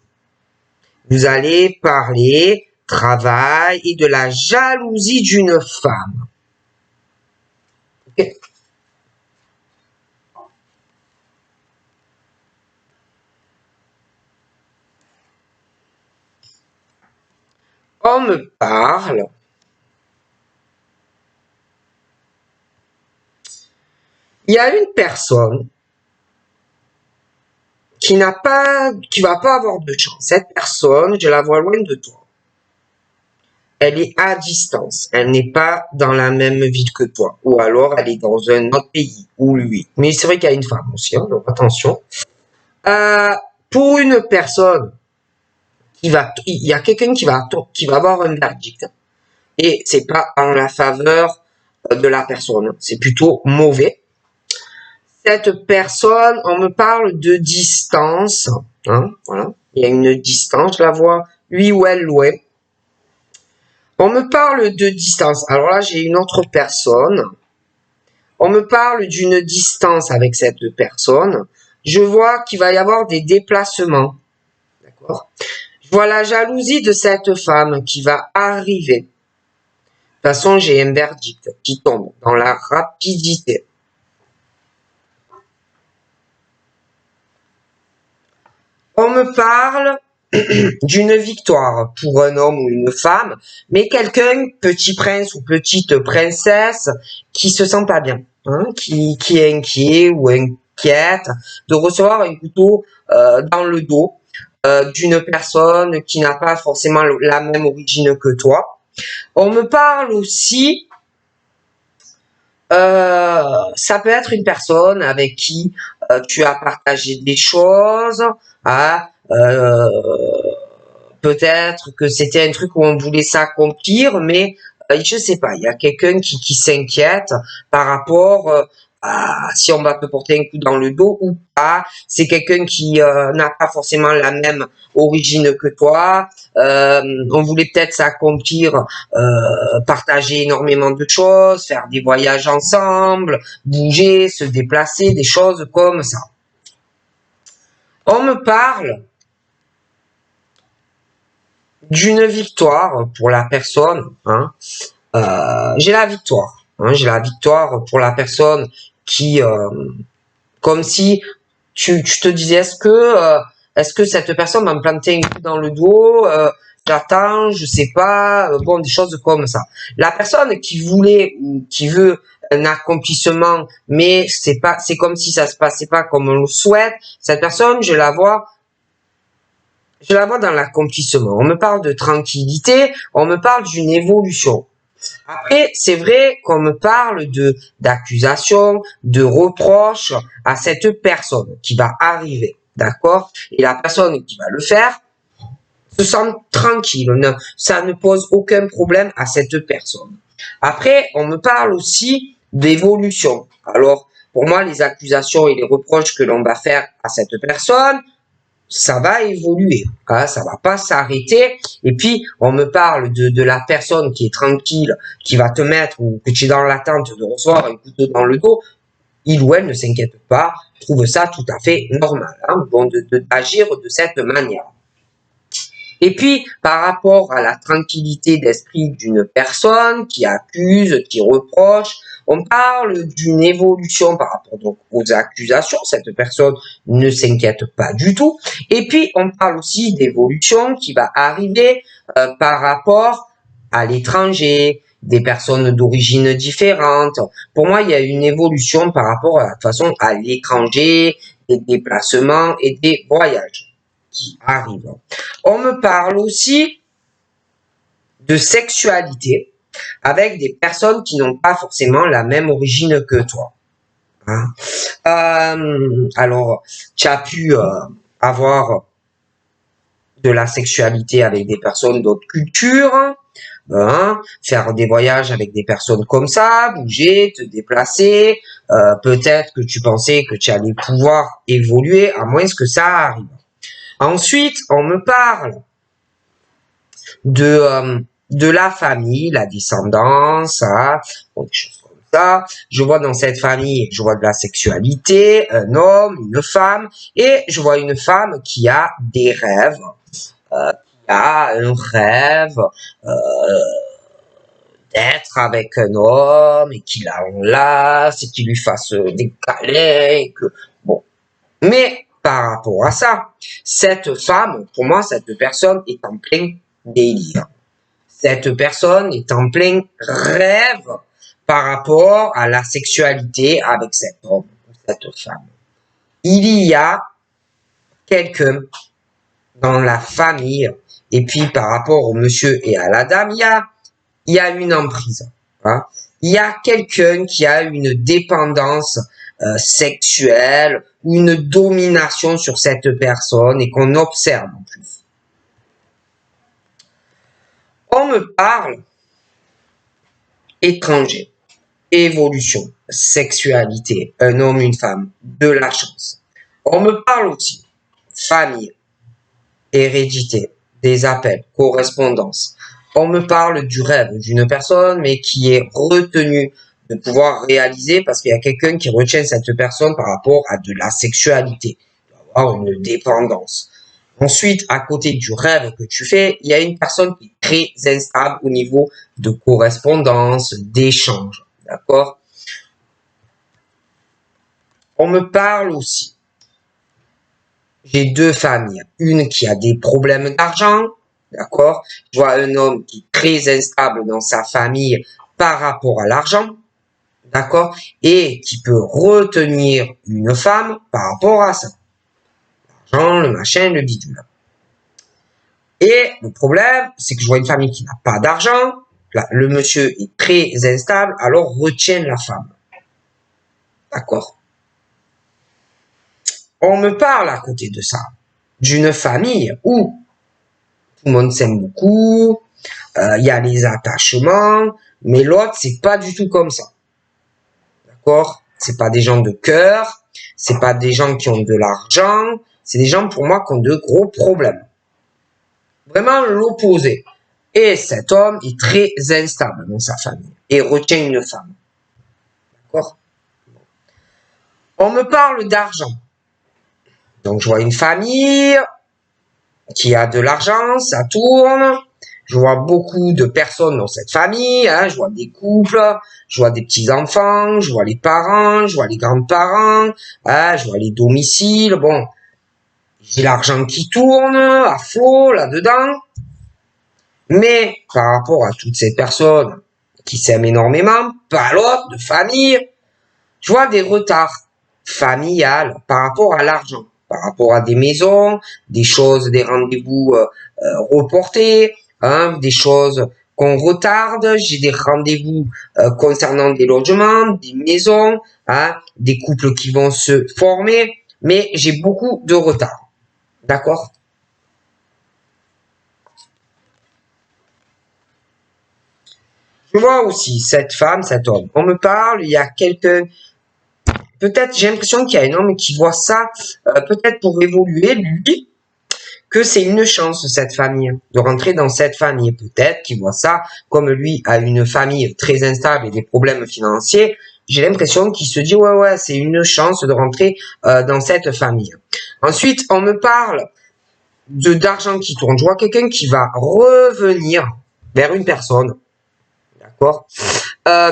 Vous allez parler travail et de la jalousie d'une femme. Okay. On me parle il y a une personne qui va pas avoir de chance. Cette personne, je la vois loin de toi. Elle est à distance. Elle n'est pas dans la même ville que toi. Ou alors, elle est dans un autre pays, ou lui. Mais c'est vrai qu'il y a une femme aussi, donc attention. Pour une personne il y a quelqu'un qui va avoir un verdict. Et c'est pas en la faveur de la personne. C'est plutôt mauvais. Cette personne, on me parle de distance. Voilà. Il y a une distance, je la vois, lui ou elle loin. On me parle de distance. Alors là, j'ai une autre personne. On me parle d'une distance avec cette personne. Je vois qu'il va y avoir des déplacements. D'accord? Je vois la jalousie de cette femme qui va arriver. façon, j'ai un verdict qui tombe dans la rapidité. On me parle d'une victoire pour un homme ou une femme, mais quelqu'un, petit prince ou petite princesse, qui se sent pas bien, hein, qui est inquiet ou inquiète de recevoir un couteau dans le dos d'une personne qui n'a pas forcément la même origine que toi. On me parle aussi, ça peut être une personne avec qui tu as partagé des choses, hein, peut-être que c'était un truc où on voulait s'accomplir, mais je sais pas, il y a quelqu'un qui s'inquiète par rapport à si on va te porter un coup dans le dos ou pas. C'est quelqu'un qui n'a pas forcément la même origine que toi. On voulait peut-être s'accomplir, partager énormément de choses, faire des voyages ensemble, bouger, se déplacer, des choses comme ça. On me parle d'une victoire pour la personne, hein. J'ai la victoire, hein, j'ai la victoire pour la personne qui, comme si tu te disais, est-ce que cette personne va me planter un coup dans le dos, j'attends, je sais pas, bon, des choses comme ça. La personne qui voulait ou qui veut un accomplissement, mais c'est comme si ça se passait pas comme on le souhaite, cette personne, je la vois dans l'accomplissement. On me parle de tranquillité, on me parle d'une évolution. Après, c'est vrai qu'on me parle d'accusation, de reproches à cette personne qui va arriver, d'accord? Et la personne qui va le faire se sent tranquille, ça ne pose aucun problème à cette personne. Après, on me parle aussi d'évolution. Alors, pour moi, les accusations et les reproches que l'on va faire à cette personne, ça va évoluer, hein, ça va pas s'arrêter. Et puis, on me parle de la personne qui est tranquille, qui va te mettre, ou que tu es dans l'attente de recevoir un couteau dans le dos, il ou elle ne s'inquiète pas, trouve ça tout à fait normal, hein, bon, d'agir de cette manière. Et puis, par rapport à la tranquillité d'esprit d'une personne qui accuse, qui reproche, on parle d'une évolution par rapport donc aux accusations. Cette personne ne s'inquiète pas du tout. Et puis, on parle aussi d'évolution qui va arriver par rapport à l'étranger, des personnes d'origine différente. Pour moi, il y a une évolution par rapport à la façon à l'étranger, des déplacements et des voyages qui arrivent. On me parle aussi de sexualité avec des personnes qui n'ont pas forcément la même origine que toi. Hein. Alors, tu as pu avoir de la sexualité avec des personnes d'autres cultures, hein, faire des voyages avec des personnes comme ça, bouger, te déplacer, peut-être que tu pensais que tu allais pouvoir évoluer, à moins que ça arrive. Ensuite, on me parle de la famille, la descendance, hein, bon, des choses comme ça. Je vois dans cette famille, je vois de la sexualité, un homme, une femme, et je vois une femme qui a des rêves, qui a un rêve d'être avec un homme et qu'il l'enlace et qu'il lui fasse des câlins, et que bon. Mais par rapport à ça, cette femme, pour moi, cette personne est en plein délire. Cette personne est en plein rêve par rapport à la sexualité avec cet homme ou cette femme. Il y a quelqu'un dans la famille, et puis par rapport au monsieur et à la dame, il y a une emprise. Hein. Il y a quelqu'un qui a une dépendance sexuelle, une domination sur cette personne et qu'on observe en plus. On me parle étranger, évolution, sexualité, un homme, une femme, de la chance. On me parle aussi famille, hérédité, des appels, correspondance. On me parle du rêve d'une personne, mais qui est retenue de pouvoir réaliser parce qu'il y a quelqu'un qui retient cette personne par rapport à de la sexualité. Il doit avoir une dépendance. Ensuite, à côté du rêve que tu fais, il y a une personne qui est très instable au niveau de correspondance, d'échange. D'accord? On me parle aussi. J'ai deux familles. Une qui a des problèmes d'argent. D'accord? Je vois un homme qui est très instable dans sa famille par rapport à l'argent. D'accord? Et qui peut retenir une femme par rapport à ça. L'argent, le machin, le bidule. Et le problème, c'est que je vois une famille qui n'a pas d'argent. Le monsieur est très instable, alors retient la femme. D'accord? On me parle à côté de ça d'une famille où tout le monde s'aime beaucoup, il y a les attachements, mais l'autre, c'est pas du tout comme ça. D'accord? C'est pas des gens de cœur, c'est pas des gens qui ont de l'argent, c'est des gens pour moi qui ont de gros problèmes. Vraiment l'opposé. Et cet homme est très instable dans sa famille et retient une femme. D'accord? On me parle d'argent. Donc je vois une famille qui a de l'argent, ça tourne. Je vois beaucoup de personnes dans cette famille, hein, je vois des couples, je vois des petits-enfants, je vois les parents, je vois les grands-parents, hein, je vois les domiciles. Bon, j'ai l'argent qui tourne à flot là-dedans. Mais par rapport à toutes ces personnes qui s'aiment énormément, pas l'autre, de famille, je vois des retards familiales par rapport à l'argent, par rapport à des maisons, des choses, des rendez-vous reportés, hein, des choses qu'on retarde. J'ai des rendez-vous concernant des logements, des maisons, hein, des couples qui vont se former, mais j'ai beaucoup de retard. D'accord? Je vois aussi cette femme, cet homme. On me parle, il y a quelqu'un. Peut-être, j'ai l'impression qu'il y a un homme qui voit ça, peut-être pour évoluer, lui, que c'est une chance, cette famille, de rentrer dans cette famille. Peut-être qu'il voit ça, comme lui a une famille très instable et des problèmes financiers, j'ai l'impression qu'il se dit, ouais, c'est une chance de rentrer dans cette famille. Ensuite, on me parle d'argent qui tourne. Je vois quelqu'un qui va revenir vers une personne. D'accord?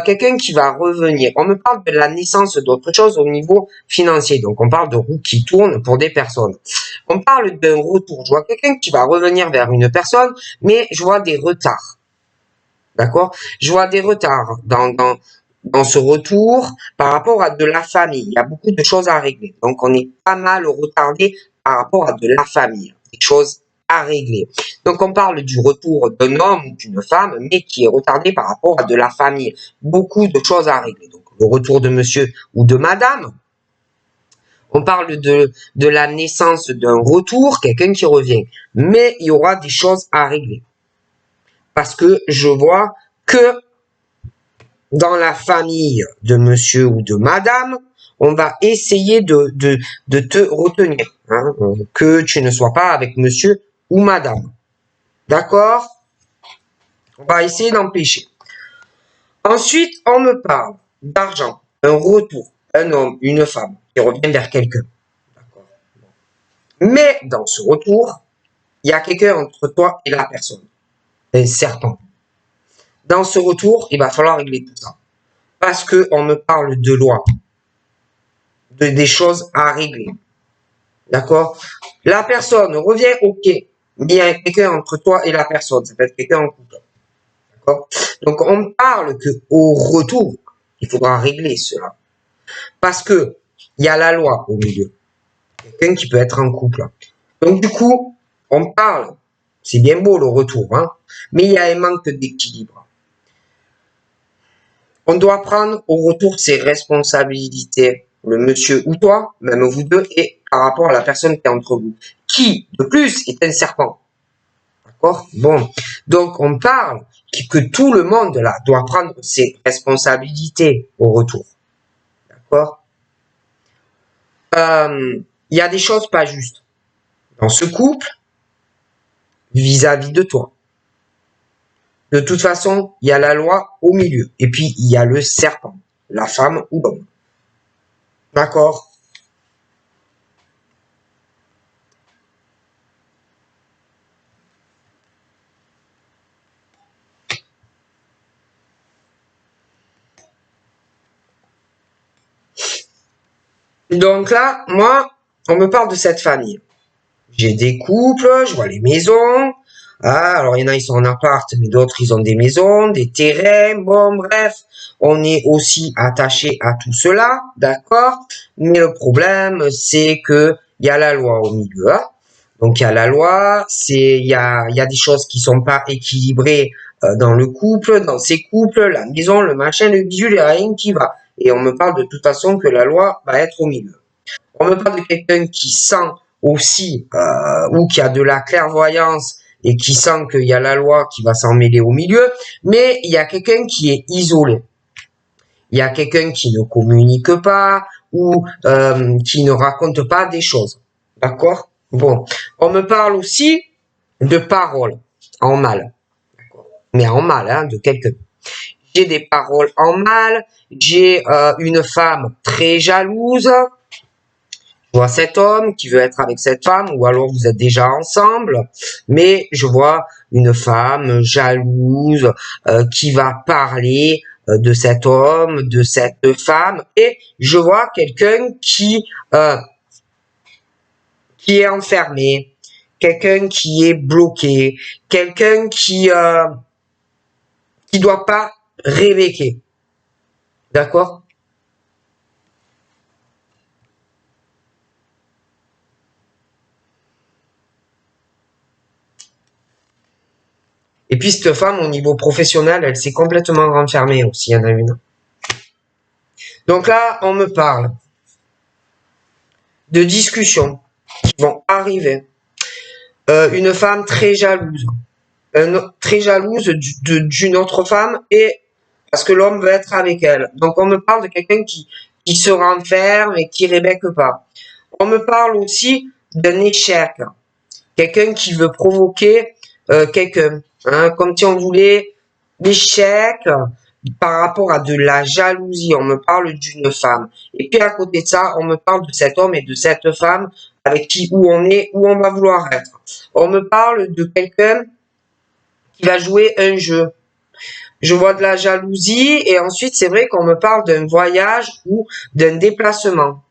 Quelqu'un qui va revenir. On me parle de la naissance d'autre chose au niveau financier. Donc, on parle de roues qui tournent pour des personnes. On parle d'un retour. Je vois quelqu'un qui va revenir vers une personne, mais je vois des retards. D'accord? Je vois des retards dans ce retour par rapport à de la famille. Il y a beaucoup de choses à régler. Donc, on est pas mal retardé par rapport à de la famille. Des choses à régler. Donc, on parle du retour d'un homme ou d'une femme, mais qui est retardé par rapport à de la famille. Beaucoup de choses à régler. Donc, le retour de monsieur ou de madame. On parle de la naissance d'un retour, quelqu'un qui revient. Mais il y aura des choses à régler. Parce que je vois que dans la famille de monsieur ou de madame, on va essayer de te retenir, hein, que tu ne sois pas avec monsieur ou madame. D'accord? On va essayer d'empêcher. Ensuite, on me parle d'argent, un retour, un homme, une femme qui revient vers quelqu'un. Mais dans ce retour, il y a quelqu'un entre toi et la personne, un serpent. Dans ce retour, il va falloir régler tout ça. Parce que on me parle de loi, des choses à régler. D'accord? La personne revient, ok. Mais il y a quelqu'un entre toi et la personne. Ça peut être quelqu'un en couple. D'accord? Donc, on parle que au retour, il faudra régler cela. Parce que il y a la loi au milieu. Quelqu'un qui peut être en couple. Donc, du coup, on parle. C'est bien beau le retour, hein? Mais il y a un manque d'équilibre. On doit prendre au retour ses responsabilités, le monsieur ou toi, même vous deux, et par rapport à la personne qui est entre vous, qui, de plus, est un serpent. D'accord? Bon. Donc, on parle que tout le monde, là, doit prendre ses responsabilités au retour. D'accord? Il y a des choses pas justes dans ce couple vis-à-vis de toi. De toute façon, il y a la loi au milieu. Et puis, il y a le serpent, la femme ou l'homme. D'accord? Donc là, moi, on me parle de cette famille. J'ai des couples, je vois les maisons. Ah, alors il y en a, ils sont en appart, mais d'autres, ils ont des maisons, des terrains. Bon, bref, on est aussi attaché à tout cela, d'accord? Mais le problème, c'est que il y a la loi au milieu. Hein. Donc il y a la loi, il y a des choses qui sont pas équilibrées dans le couple, dans ces couples, la maison, le machin, le bijou, il n'y a rien qui va. Et on me parle de toute façon que la loi va être au milieu. On me parle de quelqu'un qui sent aussi, ou qui a de la clairvoyance et qui sent qu'il y a la loi qui va s'en mêler au milieu, mais il y a quelqu'un qui est isolé. Il y a quelqu'un qui ne communique pas ou qui ne raconte pas des choses. D'accord? Bon. On me parle aussi de paroles en mal. Mais en mal, hein, de quelqu'un. J'ai des paroles en mal, j'ai une femme très jalouse, je vois cet homme qui veut être avec cette femme, ou alors vous êtes déjà ensemble, mais je vois une femme jalouse qui va parler de cet homme, de cette femme, et je vois quelqu'un qui est enfermé, quelqu'un qui est bloqué, quelqu'un qui doit pas révéler, d'accord? Et puis cette femme, au niveau professionnel, elle s'est complètement renfermée aussi, il y en a une. Donc là, on me parle de discussions qui vont arriver. Une femme très jalouse, très jalouse d'une autre femme et parce que l'homme veut être avec elle. Donc on me parle de quelqu'un qui se renferme et qui rébecque pas. On me parle aussi d'un échec, quelqu'un qui veut provoquer quelqu'un, hein, comme si on voulait l'échec par rapport à de la jalousie. On me parle d'une femme. Et puis à côté de ça, on me parle de cet homme et de cette femme avec qui où on est, où on va vouloir être. On me parle de quelqu'un qui va jouer un jeu. Je vois de la jalousie et ensuite c'est vrai qu'on me parle d'un voyage ou d'un déplacement.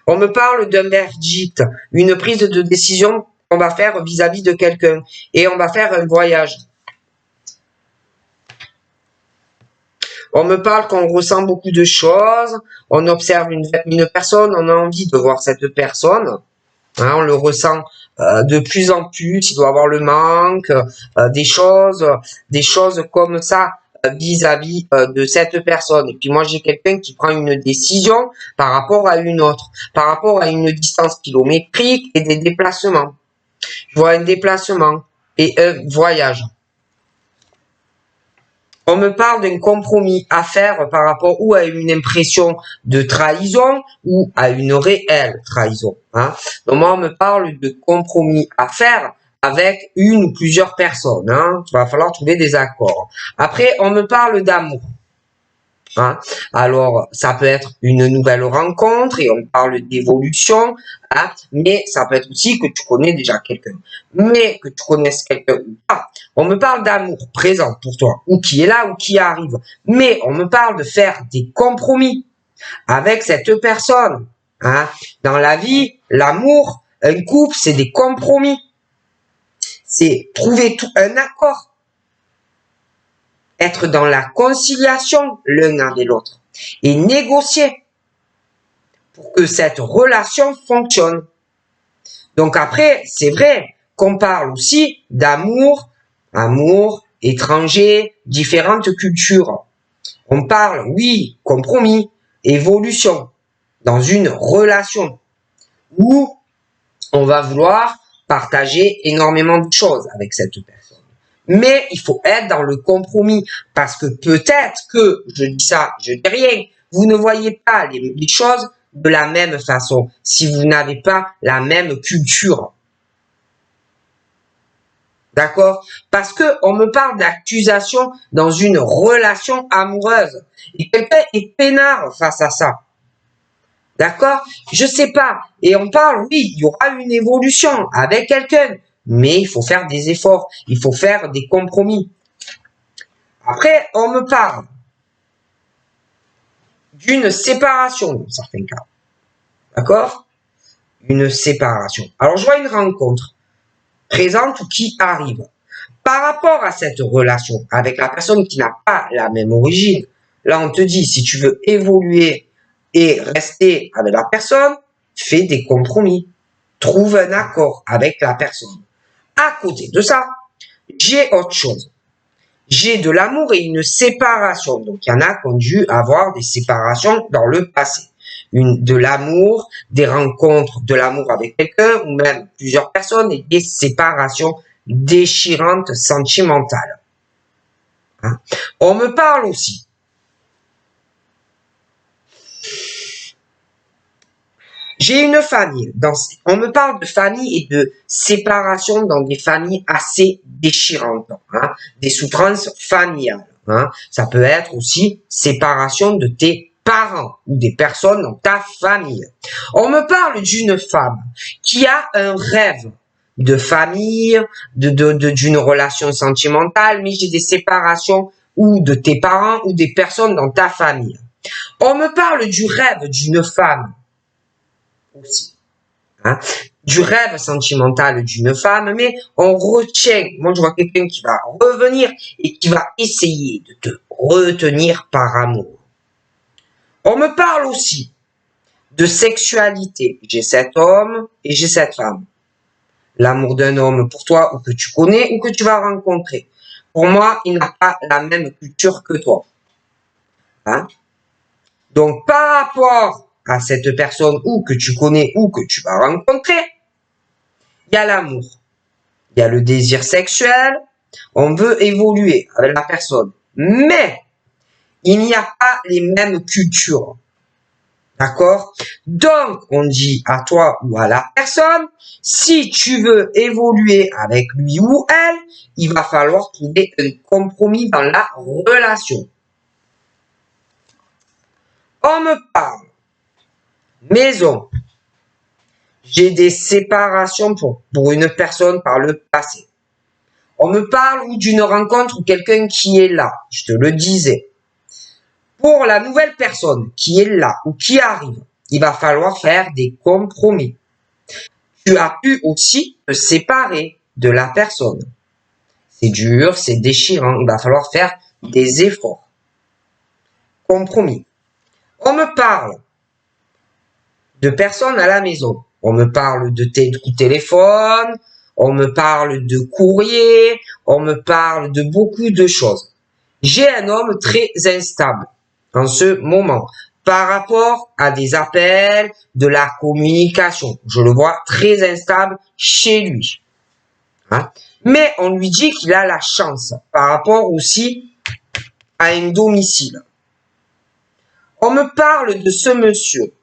On me parle d'un verdict, une prise de décision qu'on va faire vis-à-vis de quelqu'un et on va faire un voyage. On me parle qu'on ressent beaucoup de choses, on observe une personne, on a envie de voir cette personne, hein, on le ressent de plus en plus, il doit avoir le manque, des choses comme ça vis-à-vis de cette personne. Et puis moi j'ai quelqu'un qui prend une décision par rapport à une autre, par rapport à une distance kilométrique et des déplacements. Je vois un déplacement et un voyage. On me parle d'un compromis à faire par rapport ou à une impression de trahison ou à une réelle trahison. Hein. Donc moi, on me parle de compromis à faire avec une ou plusieurs personnes. Hein. Il va falloir trouver des accords. Après, on me parle d'amour. Hein. Alors, ça peut être une nouvelle rencontre et on parle d'évolution, hein, mais ça peut être aussi que tu connais déjà quelqu'un. Mais que tu connaisses quelqu'un ou pas, on me parle d'amour présent pour toi, ou qui est là ou qui arrive. Mais on me parle de faire des compromis avec cette personne. Hein. Dans la vie, l'amour, un couple, c'est des compromis. C'est trouver un accord. Être dans la conciliation l'un avec l'autre et négocier pour que cette relation fonctionne. Donc après, c'est vrai qu'on parle aussi d'amour, amour, étranger, différentes cultures. On parle, oui, compromis, évolution dans une relation où on va vouloir partager énormément de choses avec cette personne. Mais il faut être dans le compromis parce que peut-être que, je dis ça, je dis rien, vous ne voyez pas les choses de la même façon si vous n'avez pas la même culture. D'accord? Parce que on me parle d'accusation dans une relation amoureuse. Et quelqu'un est peinard face à ça. D'accord? Je sais pas. Et on parle, oui, il y aura une évolution avec quelqu'un. Mais il faut faire des efforts. Il faut faire des compromis. Après, on me parle d'une séparation dans certains cas. D'accord? Une séparation. Alors, je vois une rencontre présente ou qui arrive. Par rapport à cette relation avec la personne qui n'a pas la même origine, là, on te dit, si tu veux évoluer et rester avec la personne, fais des compromis. Trouve un accord avec la personne. À côté de ça, j'ai autre chose. J'ai de l'amour et une séparation. Donc, il y en a qui ont dû avoir des séparations dans le passé. De l'amour, des rencontres de l'amour avec quelqu'un ou même plusieurs personnes et des séparations déchirantes sentimentales. Hein? On me parle aussi. J'ai une famille. On me parle de famille et de séparation dans des familles assez déchirantes, hein, des souffrances familiales. Hein. Ça peut être aussi séparation de tes parents ou des personnes dans ta famille. On me parle d'une femme qui a un rêve de famille, d'une relation sentimentale, mais j'ai des séparations ou de tes parents ou des personnes dans ta famille. On me parle du rêve d'une femme aussi. Hein, du rêve sentimental d'une femme, mais on retient, moi je vois quelqu'un qui va revenir et qui va essayer de te retenir par amour. On me parle aussi de sexualité. J'ai cet homme et j'ai cette femme. L'amour d'un homme pour toi ou que tu connais ou que tu vas rencontrer. Pour moi, il n'a pas la même culture que toi. Hein? Donc par rapport à cette personne ou que tu connais ou que tu vas rencontrer, il y a l'amour, il y a le désir sexuel, on veut évoluer avec la personne, mais il n'y a pas les mêmes cultures. D'accord? Donc, on dit à toi ou à la personne, si tu veux évoluer avec lui ou elle, il va falloir trouver un compromis dans la relation. On me parle maison. J'ai des séparations pour une personne par le passé. On me parle d'une rencontre ou quelqu'un qui est là. Je te le disais. Pour la nouvelle personne qui est là ou qui arrive, il va falloir faire des compromis. Tu as pu aussi te séparer de la personne. C'est dur, c'est déchirant. Il va falloir faire des efforts. Compromis. On me parle de personnes à la maison. On me parle de téléphone, on me parle de courrier, on me parle de beaucoup de choses. J'ai un homme très instable en ce moment par rapport à des appels, de la communication. Je le vois très instable chez lui. Hein? Mais on lui dit qu'il a la chance par rapport aussi à un domicile. On me parle de ce monsieur.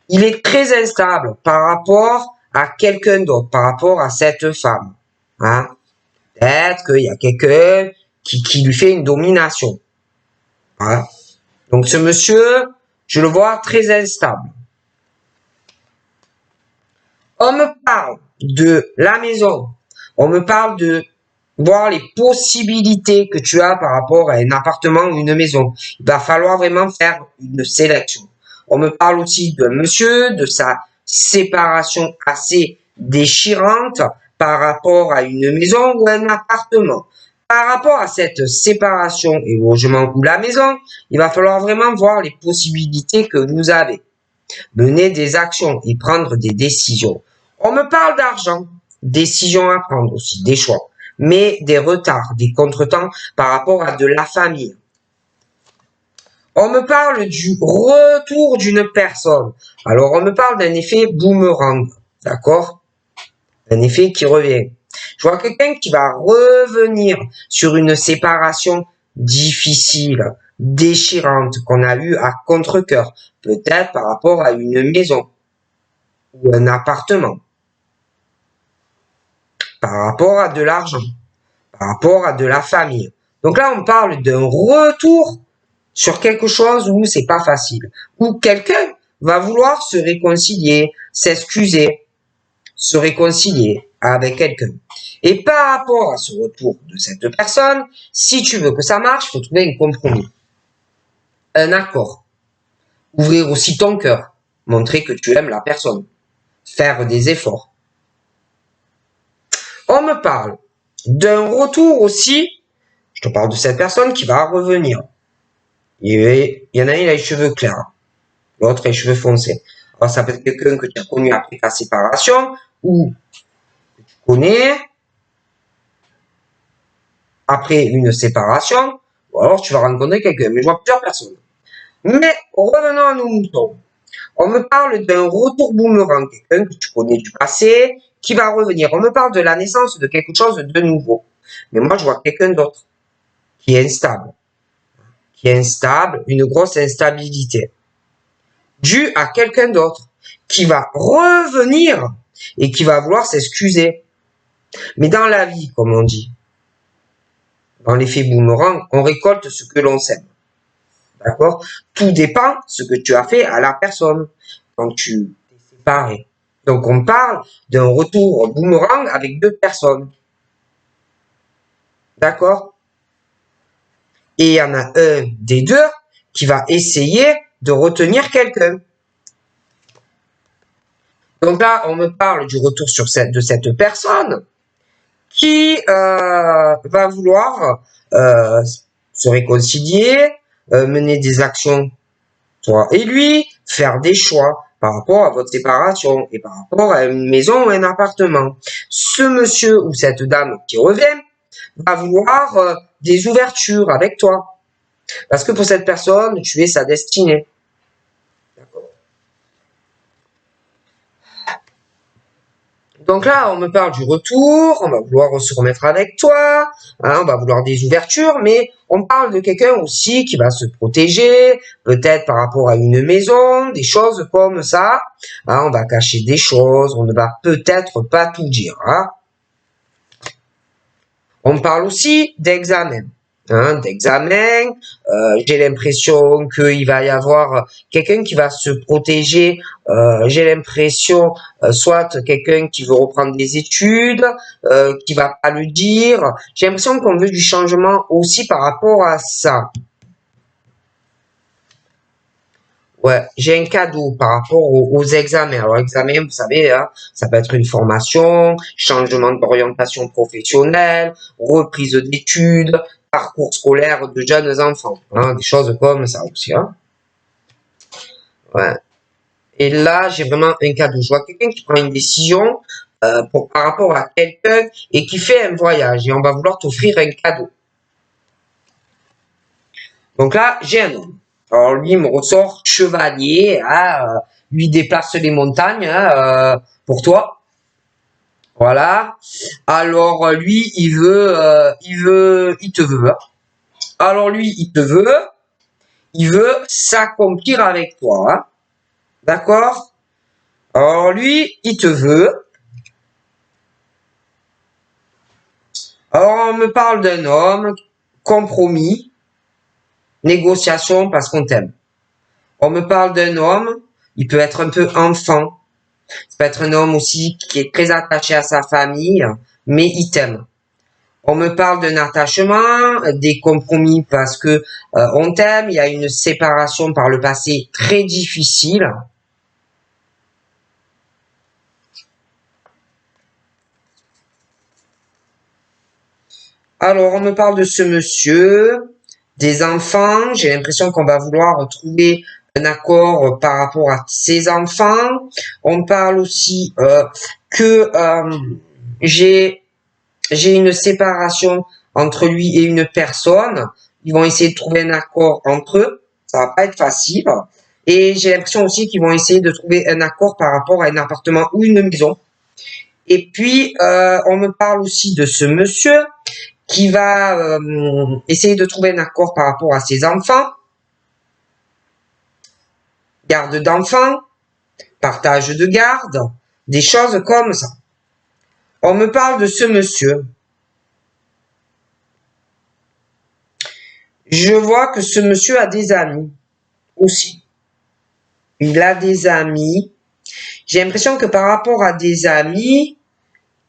Il est très instable par rapport à quelqu'un d'autre, par rapport à cette femme. Hein? Peut-être qu'il y a quelqu'un qui lui fait une domination. Hein? Donc ce monsieur, je le vois très instable. On me parle de la maison. On me parle de voir les possibilités que tu as par rapport à un appartement ou une maison. Il va falloir vraiment faire une sélection. On me parle aussi d'un monsieur, de sa séparation assez déchirante par rapport à une maison ou un appartement. Par rapport à cette séparation et logement ou la maison, il va falloir vraiment voir les possibilités que vous avez. Mener des actions et prendre des décisions. On me parle d'argent, décisions à prendre aussi, des choix, mais des retards, des contretemps par rapport à de la famille. On me parle du retour d'une personne. Alors, on me parle d'un effet boomerang, d'accord? Un effet qui revient. Je vois quelqu'un qui va revenir sur une séparation difficile, déchirante, qu'on a eu à contre-cœur, peut-être par rapport à une maison ou un appartement, par rapport à de l'argent, par rapport à de la famille. Donc là, on parle d'un retour sur quelque chose où c'est pas facile, où quelqu'un va vouloir se réconcilier, s'excuser, se réconcilier avec quelqu'un. Et par rapport à ce retour de cette personne, si tu veux que ça marche, il faut trouver un compromis, un accord, ouvrir aussi ton cœur. montrer que tu aimes la personne, faire des efforts. On me parle d'un retour aussi, je te parle de cette personne qui va revenir. Il y en a un, il a les cheveux clairs, l'autre a les cheveux foncés. Alors ça peut être quelqu'un que tu as connu après ta séparation, ou que tu connais après une séparation, ou alors tu vas rencontrer quelqu'un, mais je vois plusieurs personnes. Mais revenons à nos moutons. On me parle d'un retour boomerang, quelqu'un que tu connais du passé, qui va revenir. On me parle de la naissance de quelque chose de nouveau. Mais moi, je vois quelqu'un d'autre qui est instable. Qui est instable, une grosse instabilité. Due à quelqu'un d'autre qui va revenir et qui va vouloir s'excuser. Mais dans la vie, comme on dit, dans l'effet boomerang, on récolte ce que l'on sème. D'accord? Tout dépend ce que tu as fait à la personne quand tu t'es séparé. Donc on parle d'un retour boomerang avec deux personnes. D'accord? Et il y en a un des deux qui va essayer de retenir quelqu'un. Donc là, on me parle du retour de cette personne qui va vouloir se réconcilier, mener des actions, toi et lui, faire des choix par rapport à votre séparation et par rapport à une maison ou un appartement. Ce monsieur ou cette dame qui revient va vouloir des ouvertures avec toi. Parce que pour cette personne, tu es sa destinée. Donc là, on me parle du retour, on va vouloir se remettre avec toi, hein, on va vouloir des ouvertures, mais on parle de quelqu'un aussi qui va se protéger, peut-être par rapport à une maison, des choses comme ça. Hein, on va cacher des choses, on ne va peut-être pas tout dire. Hein. On parle aussi d'examen. Hein, d'examen, j'ai l'impression qu'il va y avoir quelqu'un qui va se protéger, j'ai l'impression soit quelqu'un qui veut reprendre des études, qui va pas le dire, j'ai l'impression qu'on veut du changement aussi par rapport à ça. Ouais, j'ai un cadeau par rapport aux examens. Alors, examen, vous savez, hein, ça peut être une formation, changement d'orientation professionnelle, reprise d'études, parcours scolaire de jeunes enfants. Hein, des choses comme ça aussi. Hein. Ouais. Et là, j'ai vraiment un cadeau. Je vois quelqu'un qui prend une décision par rapport à quelqu'un et qui fait un voyage. Et on va vouloir t'offrir un cadeau. Donc là, j'ai un homme. Alors lui, il me ressort chevalier, hein, lui déplace les montagnes hein, pour toi. Voilà. Alors lui, il te veut. Hein. Alors lui, il veut s'accomplir avec toi. Hein. D'accord? Alors lui, il te veut. Alors on me parle d'un homme, compromis, négociation parce qu'on t'aime. On me parle d'un homme, il peut être un peu enfant. Ça peut être un homme aussi qui est très attaché à sa famille, mais il t'aime. On me parle d'un attachement, des compromis parce que on t'aime, il y a une séparation par le passé très difficile. Alors, on me parle de ce monsieur, des enfants, j'ai l'impression qu'on va vouloir trouver un accord par rapport à ses enfants. On parle aussi que j'ai une séparation entre lui et une personne. Ils vont essayer de trouver un accord entre eux. Ça va pas être facile. Et j'ai l'impression aussi qu'ils vont essayer de trouver un accord par rapport à un appartement ou une maison. Et puis, on me parle aussi de ce monsieur qui va essayer de trouver un accord par rapport à ses enfants. Garde d'enfants, partage de garde, des choses comme ça. On me parle de ce monsieur. Je vois que ce monsieur a des amis aussi. Il a des amis. J'ai l'impression que par rapport à des amis,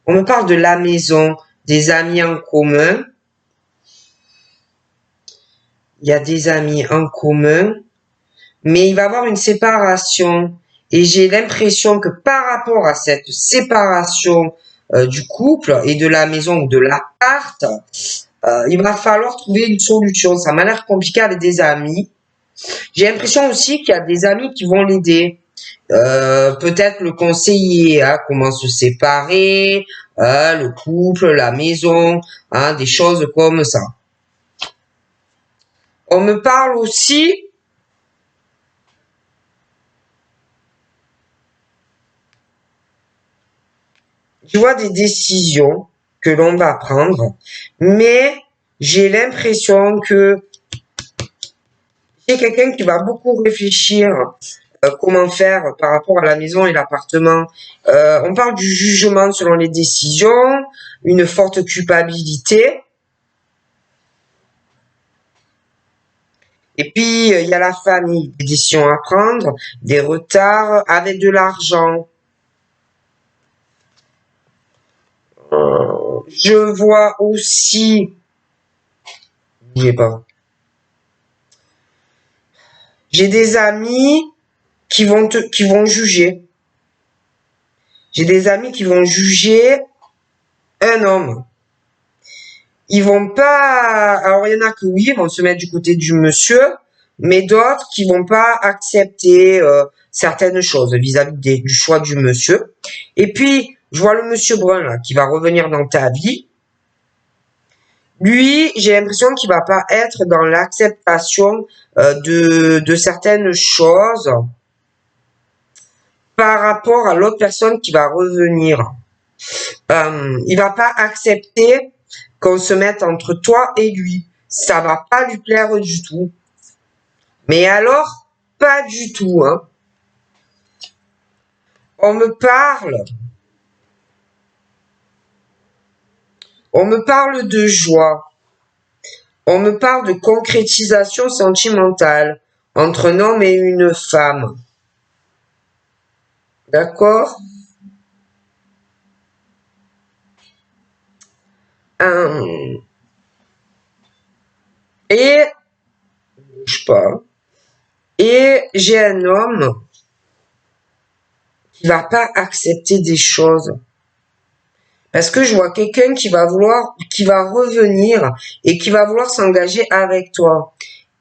on me parle de la maison, des amis en commun. Il y a des amis en commun, mais il va y avoir une séparation. Et j'ai l'impression que par rapport à cette séparation du couple et de la maison ou de l'appart, il va falloir trouver une solution. Ça m'a l'air compliqué avec des amis. J'ai l'impression aussi qu'il y a des amis qui vont l'aider. Peut-être le conseiller, hein, comment se séparer, le couple, la maison, hein, des choses comme ça. On me parle aussi, je vois des décisions que l'on va prendre, mais j'ai l'impression que j'ai quelqu'un qui va beaucoup réfléchir comment faire par rapport à la maison et l'appartement. On parle du jugement selon les décisions, une forte culpabilité. Et puis, il y a la famille, des décisions à prendre, des retards avec de l'argent. Je vois aussi, j'ai pas, j'ai des amis qui vont juger. J'ai des amis qui vont juger un homme. Ils vont pas, alors il y en a que oui, ils vont se mettre du côté du monsieur, mais d'autres qui vont pas accepter certaines choses vis-à-vis du choix du monsieur. Et puis, je vois le monsieur brun là, qui va revenir dans ta vie. Lui, j'ai l'impression qu'il va pas être dans l'acceptation de certaines choses par rapport à l'autre personne qui va revenir. Il va pas accepter qu'on se mette entre toi et lui. Ça va pas lui plaire du tout. Mais alors, pas du tout, hein. On me parle, on me parle de joie. On me parle de concrétisation sentimentale entre un homme et une femme. D'accord? Et, je sais pas, et j'ai un homme qui va pas accepter des choses. Parce que je vois quelqu'un qui va revenir et qui va vouloir s'engager avec toi.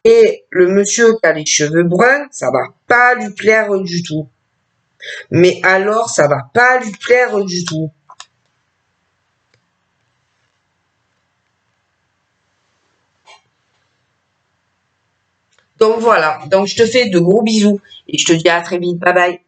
Et le monsieur qui a les cheveux bruns, ça va pas lui plaire du tout. Mais alors, ça va pas lui plaire du tout. Donc voilà. Donc je te fais de gros bisous et je te dis à très vite. Bye bye.